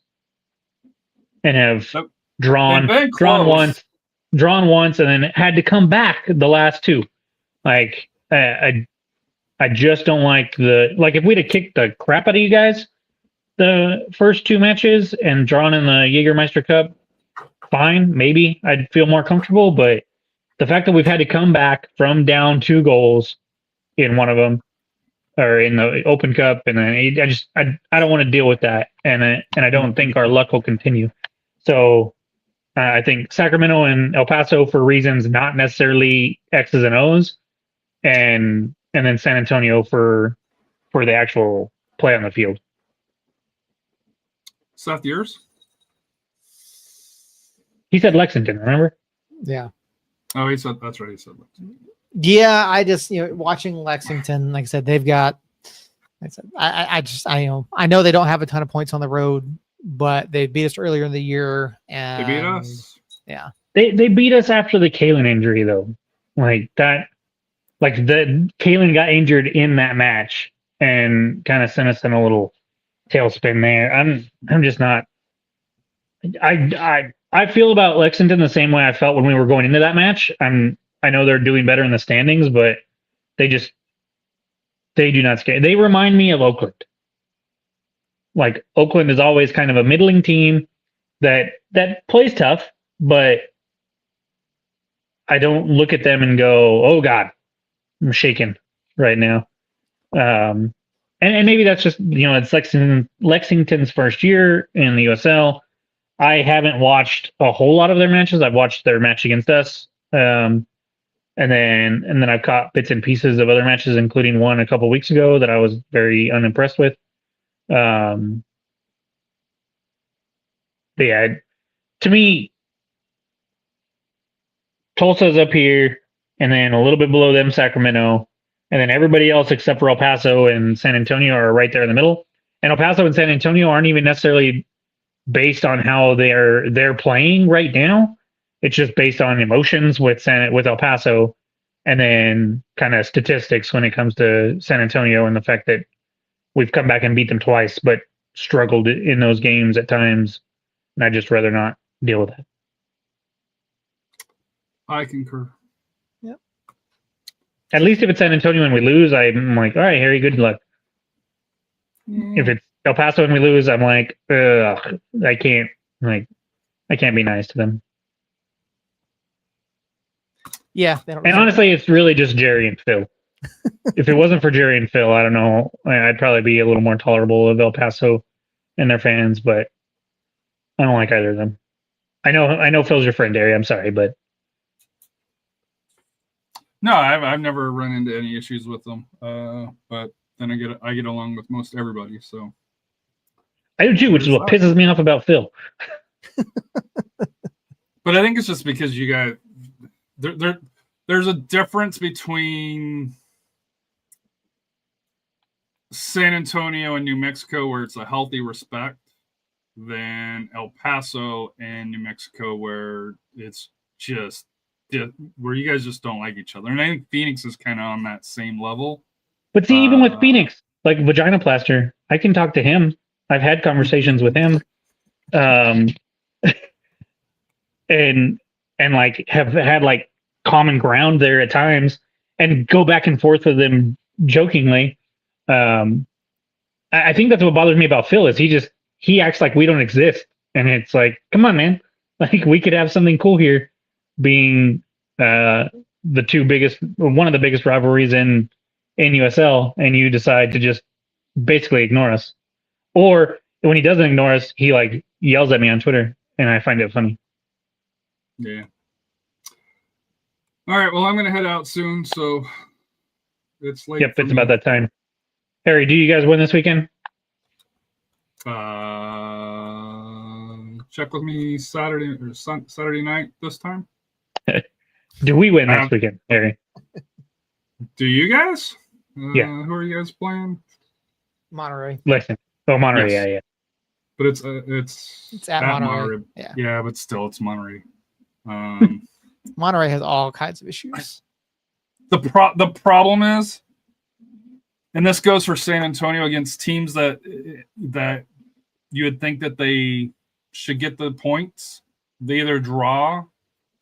Speaker 3: and have drawn once, and then had to come back the last 2. Like I just don't like if we'd have kicked the crap out of you guys the first 2 matches and drawn in the Jägermeister Cup, fine, maybe I'd feel more comfortable. But the fact that we've had to come back from down 2 goals in one of them, or in the Open Cup, and then I don't want to deal with that, and I don't think our luck will continue. So I think Sacramento and El Paso for reasons not necessarily X's and O's, and then San Antonio for the actual play on the field.
Speaker 4: Seth, yours?
Speaker 3: He said Lexington, remember?
Speaker 1: Yeah.
Speaker 4: Oh, he said that's right. He said Lexington.
Speaker 1: Yeah, I just watching Lexington, like I said, they've got. Like I said, I know they don't have a ton of points on the road, but they beat us earlier in the year, and
Speaker 4: they beat us.
Speaker 1: Yeah,
Speaker 3: they beat us after the Kalen injury though, like that. Like the Kalen got injured in that match and kind of sent us in a little tailspin there. I'm just not. I feel about Lexington the same way I felt when we were going into that match. I know they're doing better in the standings, but they do not scare. They remind me of Oakland. Like Oakland is always kind of a middling team that plays tough, but I don't look at them and go, "Oh God, I'm shaking right now." And maybe that's just it's Lexington's first year in the USL. I haven't watched a whole lot of their matches. I've watched their match against us. And then I've caught bits and pieces of other matches, including one a couple weeks ago that I was very unimpressed with. But yeah, to me, Tulsa's up here, and then a little bit below them, Sacramento, and then everybody else except for El Paso and San Antonio are right there in the middle. And El Paso and San Antonio aren't even necessarily based on how they're playing right now. It's just based on emotions with El Paso, and then kind of statistics when it comes to San Antonio, and the fact that we've come back and beat them twice, but struggled in those games at times. And I'd just rather not deal with that.
Speaker 4: I concur.
Speaker 1: Yep.
Speaker 3: At least if it's San Antonio and we lose, I'm like, all right, Harry, good luck. If it's El Paso and we lose, I'm like, ugh, I can't be nice to them.
Speaker 1: Yeah.
Speaker 3: And honestly, it's really just Jerry and Phil. If it wasn't for Jerry and Phil, I don't know. I'd probably be a little more tolerable of El Paso and their fans, but I don't like either of them. I know Phil's your friend, Harry. I'm sorry, but
Speaker 4: no, I've never run into any issues with them. But then I get along with most everybody, so
Speaker 3: I do too, which is what pisses me off about Phil.
Speaker 4: But I think it's just because you guys there's a difference between San Antonio and New Mexico where it's a healthy respect than El Paso and New Mexico where it's just where you guys just don't like each other. And I think Phoenix is kind of on that same level.
Speaker 3: But see, even with Phoenix, like Vagina Plaster, I can talk to him. I've had conversations with him. And like have had like common ground there at times and go back and forth with them jokingly. I think that's what bothers me about Phil is he acts like we don't exist. And it's like, come on, man. Like we could have something cool here being one of the biggest rivalries in USL, and you decide to just basically ignore us. Or when he doesn't ignore us, he like yells at me on Twitter, and I find it funny.
Speaker 4: Yeah. All right. Well, I'm going to head out soon, so it's late.
Speaker 3: Yep, it's about that time. Harry, do you guys win this weekend?
Speaker 4: Check with me Saturday night this time.
Speaker 3: Do we win next weekend, Harry?
Speaker 4: Do you guys?
Speaker 3: Yeah.
Speaker 4: Who are you guys playing?
Speaker 1: Monterey.
Speaker 3: Listen. Oh, Monterey. Yes. Yeah.
Speaker 4: But it's
Speaker 1: at Monterey.
Speaker 4: Yeah, but still, it's Monterey.
Speaker 1: Monterey has all kinds of issues.
Speaker 4: The problem is, and this goes for San Antonio against teams that you would think that they should get the points. They either draw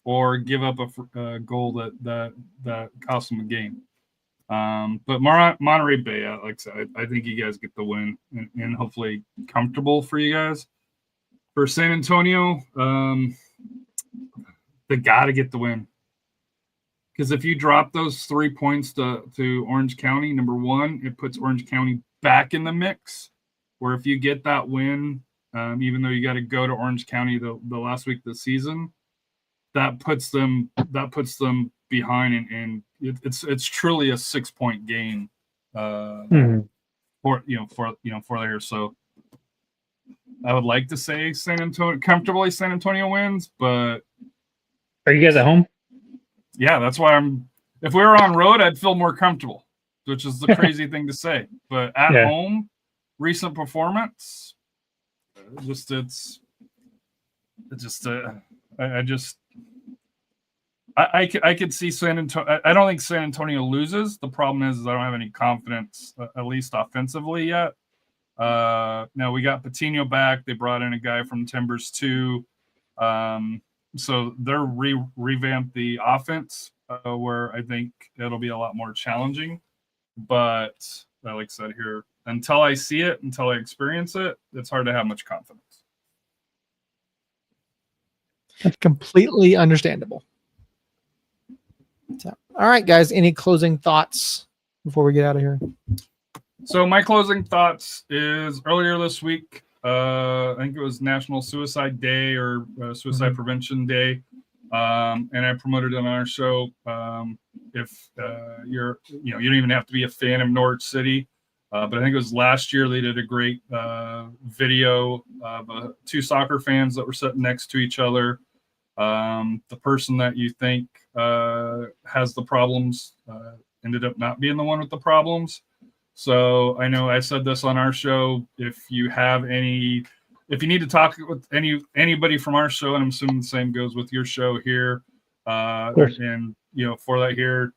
Speaker 4: or give up a goal that costs them a game. But Monterey Bay, like I said, I think you guys get the win and hopefully comfortable for you guys. For San Antonio, they got to get the win. Because if you drop those 3 points to Orange County, number one, it puts Orange County back in the mix. Where if you get that win, even though you got to go to Orange County the last week of the season, that puts them behind, and it's truly a 6-point game for there. So I would like to say San Antonio wins, but
Speaker 3: are you guys at home?
Speaker 4: Yeah, that's why if we were on road, I'd feel more comfortable, which is the crazy thing to say. But at home, recent performance, I could see San Antonio. I don't think San Antonio loses. The problem is I don't have any confidence, at least offensively yet. Now we got Patino back. They brought in a guy from Timbers too. So they're revamped the offense, where I think it'll be a lot more challenging. But like I said here, until I see it, until I experience it, it's hard to have much confidence.
Speaker 1: That's completely understandable. So, all right, guys, any closing thoughts before we get out of here?
Speaker 4: So my closing thoughts is earlier this week, I think it was National Suicide Day or Suicide Prevention Day, and I promoted it on our show. If you don't even have to be a fan of Norwich City, but I think it was last year they did a great video of two soccer fans that were sitting next to each other. The person that you think has the problems ended up not being the one with the problems. So I know I said this on our show. If you need to talk with anybody from our show, and I'm assuming the same goes with your show here, and for that here,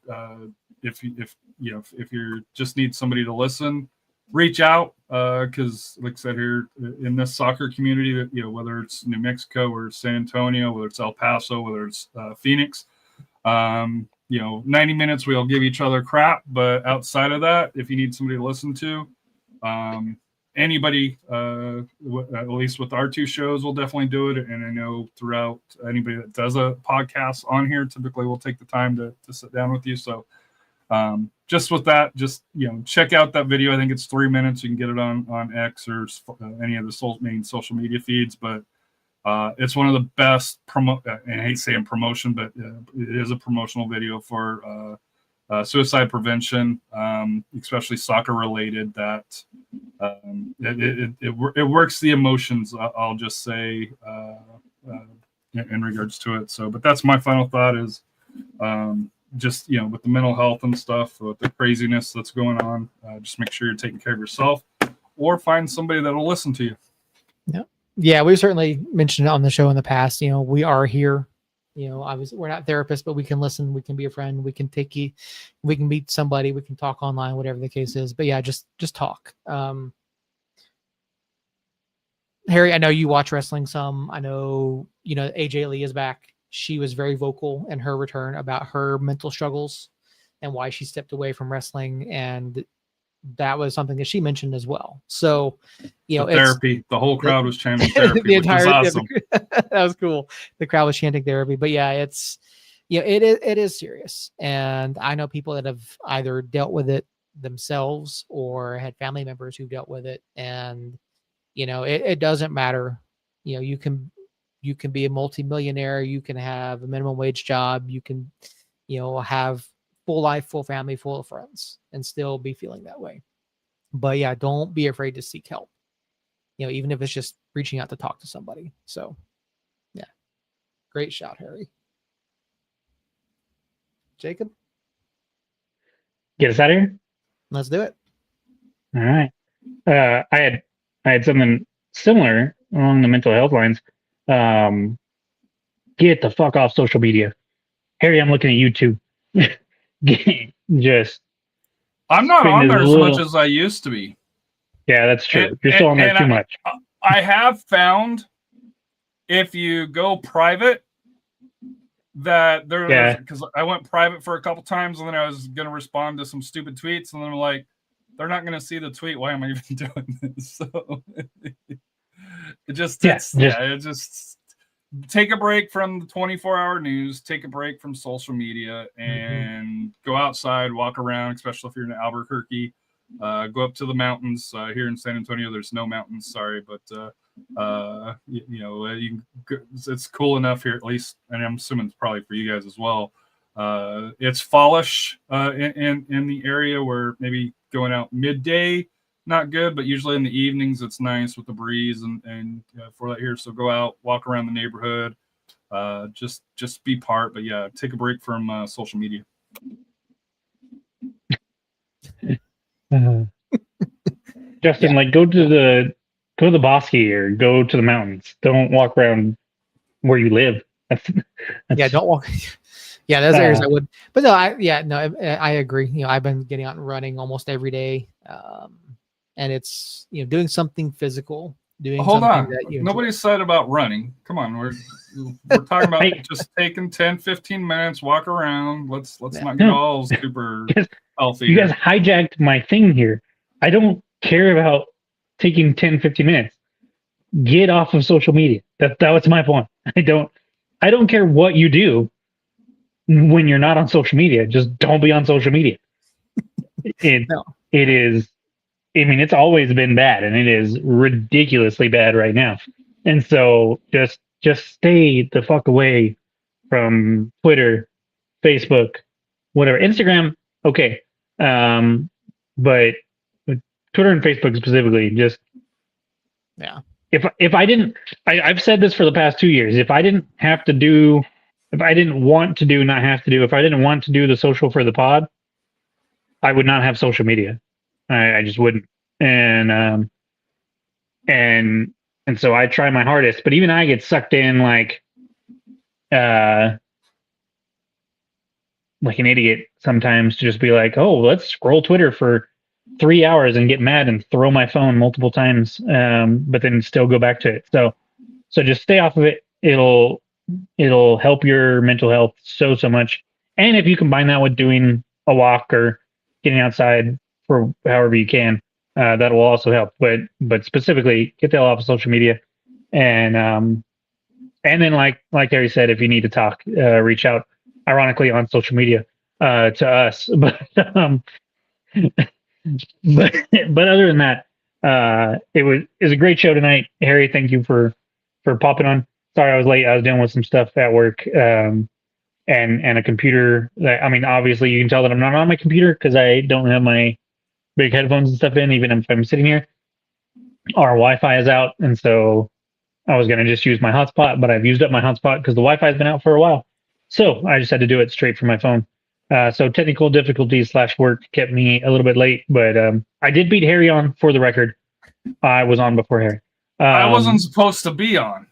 Speaker 4: if you just need somebody to listen, reach out, because like I said here in this soccer community, that whether it's New Mexico or San Antonio, whether it's El Paso, whether it's Phoenix, 90 minutes we'll give each other crap, but outside of that, if you need somebody to listen to, anybody, at least with our two shows, we'll definitely do it. And I know throughout, anybody that does a podcast on here, typically we'll take the time to sit down with you. So just with that, check out that video. I think it's 3 minutes. You can get it on X or any of the main social media feeds, but it's one of the best and I hate saying promotion, but it is a promotional video for suicide prevention, especially soccer related. That it works the emotions. I'll just say in regards to it. So, but that's my final thought is just with the mental health and stuff, with the craziness that's going on. Just make sure you're taking care of yourself, or find somebody that'll listen to you.
Speaker 1: Yeah. Yeah, we've certainly mentioned it on the show in the past. We are here. We're not therapists, but we can listen. We can be a friend. We can we can meet somebody. We can talk online, whatever the case is. But yeah, just talk. Harry, I know you watch wrestling some. I know, AJ Lee is back. She was very vocal in her return about her mental struggles and why she stepped away from wrestling. And that was something that she mentioned as well. So,
Speaker 4: therapy. The whole crowd was chanting therapy, the entire, which was awesome.
Speaker 1: That was cool. The crowd was chanting therapy. But yeah, it's it is serious. And I know people that have either dealt with it themselves or had family members who dealt with it. And it doesn't matter. You can be a multimillionaire. You can have a minimum wage job. You can have full life, full family, full of friends, and still be feeling that way. But yeah, don't be afraid to seek help. Even if it's just reaching out to talk to somebody. So yeah, great shout, Harry. Jacob,
Speaker 3: get us out of here.
Speaker 1: Let's do it.
Speaker 3: All right. I had something similar along the mental health lines. get the fuck off social media. Harry, I'm looking at you too. Just
Speaker 4: I'm not
Speaker 3: spend
Speaker 4: on
Speaker 3: as
Speaker 4: there as
Speaker 3: little.
Speaker 4: much as I used to be.
Speaker 3: Yeah, that's true. You're still on there too much.
Speaker 4: I have found if you go private that there's because I went private for a couple times and then I was going to respond to some stupid tweets and then I'm like, they're not going to see the tweet. Why am I even doing this? So it just take a break from the 24-hour news, take a break from social media, and go outside, walk around, especially if you're in Albuquerque. Go up to the mountains. Here in San Antonio, there's no mountains, sorry, but it's cool enough here, at least, and I'm assuming it's probably for you guys as well. It's fallish in the area where maybe going out midday, not good, but usually in the evenings it's nice with the breeze and for that here. So go out, walk around the neighborhood, just be part. But yeah, take a break from social media.
Speaker 3: Justin, like go to the bosque or go to the mountains. Don't walk around where you live. That's
Speaker 1: don't walk. Yeah, those areas I would. But no, I agree. I've been getting out and running almost every day. And it's doing something physical,
Speaker 4: Hold on. That nobody said about running. Come on, we're talking about just taking 10-15 minutes, walk around. Let's not get all super healthy.
Speaker 3: You guys hijacked my thing here. I don't care about taking 10-15 minutes. Get off of social media. That was my point. I don't care what you do when you're not on social media. Just don't be on social media. It is. I mean, it's always been bad, and it is ridiculously bad right now. And so, just stay the fuck away from Twitter, Facebook, whatever. Instagram, okay, but Twitter and Facebook specifically, just If I didn't, I've said this for the past 2 years. If I didn't want to do the social for the pod, I would not have social media. I just wouldn't. And so I try my hardest, but even I get sucked in like an idiot sometimes to just be like, oh, let's scroll Twitter for 3 hours and get mad and throw my phone multiple times, but then still go back to it. So just stay off of it. It'll help your mental health so much. And if you combine that with doing a walk or getting outside for however you can, that will also help. But specifically, get the hell off of social media, and then like Harry said, if you need to talk, reach out. Ironically, on social media to us, but but other than that, it was a great show tonight. Harry, thank you for popping on. Sorry I was late. I was dealing with some stuff at work, and a computer. Obviously you can tell that I'm not on my computer because I don't have my big headphones and stuff in, even if I'm sitting here. Our Wi-Fi is out, and so I was gonna just use my hotspot, but I've used up my hotspot because the Wi-Fi has been out for a while. So I just had to do it straight from my phone. So technical difficulties / work kept me a little bit late, but I did beat Harry on, for the record. I was on before Harry.
Speaker 4: I wasn't supposed to be on.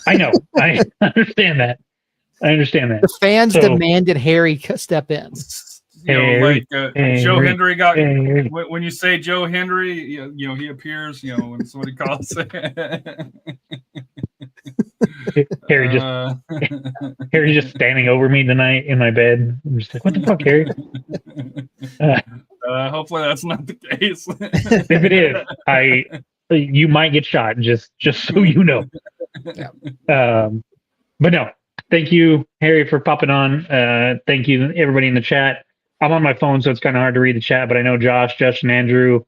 Speaker 3: I know. I understand that.
Speaker 1: The fans demanded Harry step in.
Speaker 3: Harry,
Speaker 4: Joe Hendry got. Harry. When you say Joe Hendry, he appears. When somebody calls.
Speaker 3: Harry just standing over me tonight in my bed. I'm just like, what the fuck, Harry?
Speaker 4: Hopefully that's not the case.
Speaker 3: If it is, you might get shot. Just so you know. Yeah. But no, thank you, Harry, for popping on. Thank you, everybody in the chat. I'm on my phone, so it's kind of hard to read the chat, but I know Josh, Justin, Andrew,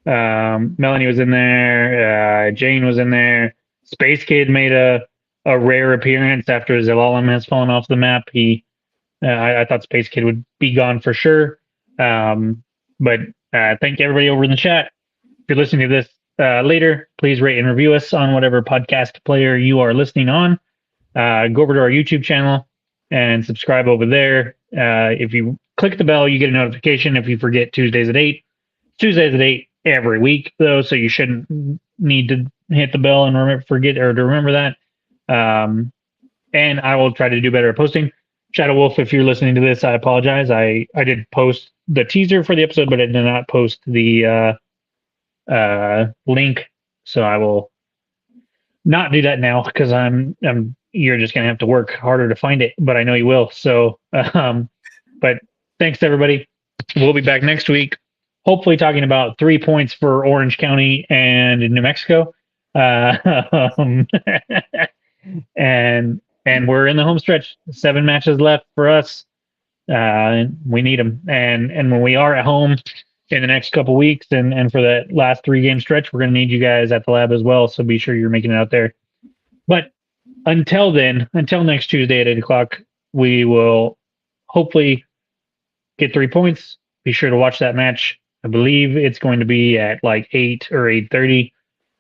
Speaker 3: Melanie was in there, Jane was in there. Space Kid made a rare appearance after Zelalem has fallen off the map. I thought Space Kid would be gone for sure. But thank everybody over in the chat. If you're listening to this later, please rate and review us on whatever podcast player you are listening on. Go over to our YouTube channel and subscribe over there. If you click the bell, you get a notification. If you forget, Tuesdays at 8 every week, though, so you shouldn't need to hit the bell and remember that. and I will try to do better at posting. Shadow Wolf, if you're listening to this, I apologize. I did post the teaser for the episode, but I did not post the link. So I will not do that now because you're just gonna have to work harder to find it, but I know you will. So, but thanks to everybody. We'll be back next week, hopefully talking about 3 points for Orange County and New Mexico. And we're in the home stretch. 7 matches left for us. We need them. And when we are at home in the next couple weeks and for that last 3-game stretch, we're going to need you guys at the lab as well. So be sure you're making it out there. But until then, until next Tuesday at 8 o'clock, we will hopefully get 3 points. Be sure to watch that match. I believe it's going to be at like 8 or 8:30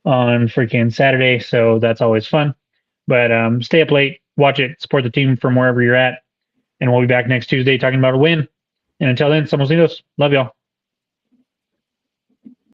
Speaker 3: on freaking Saturday. So that's always fun. But stay up late, watch it, support the team from wherever you're at. And we'll be back next Tuesday talking about a win. And until then, somos unidos. Love y'all.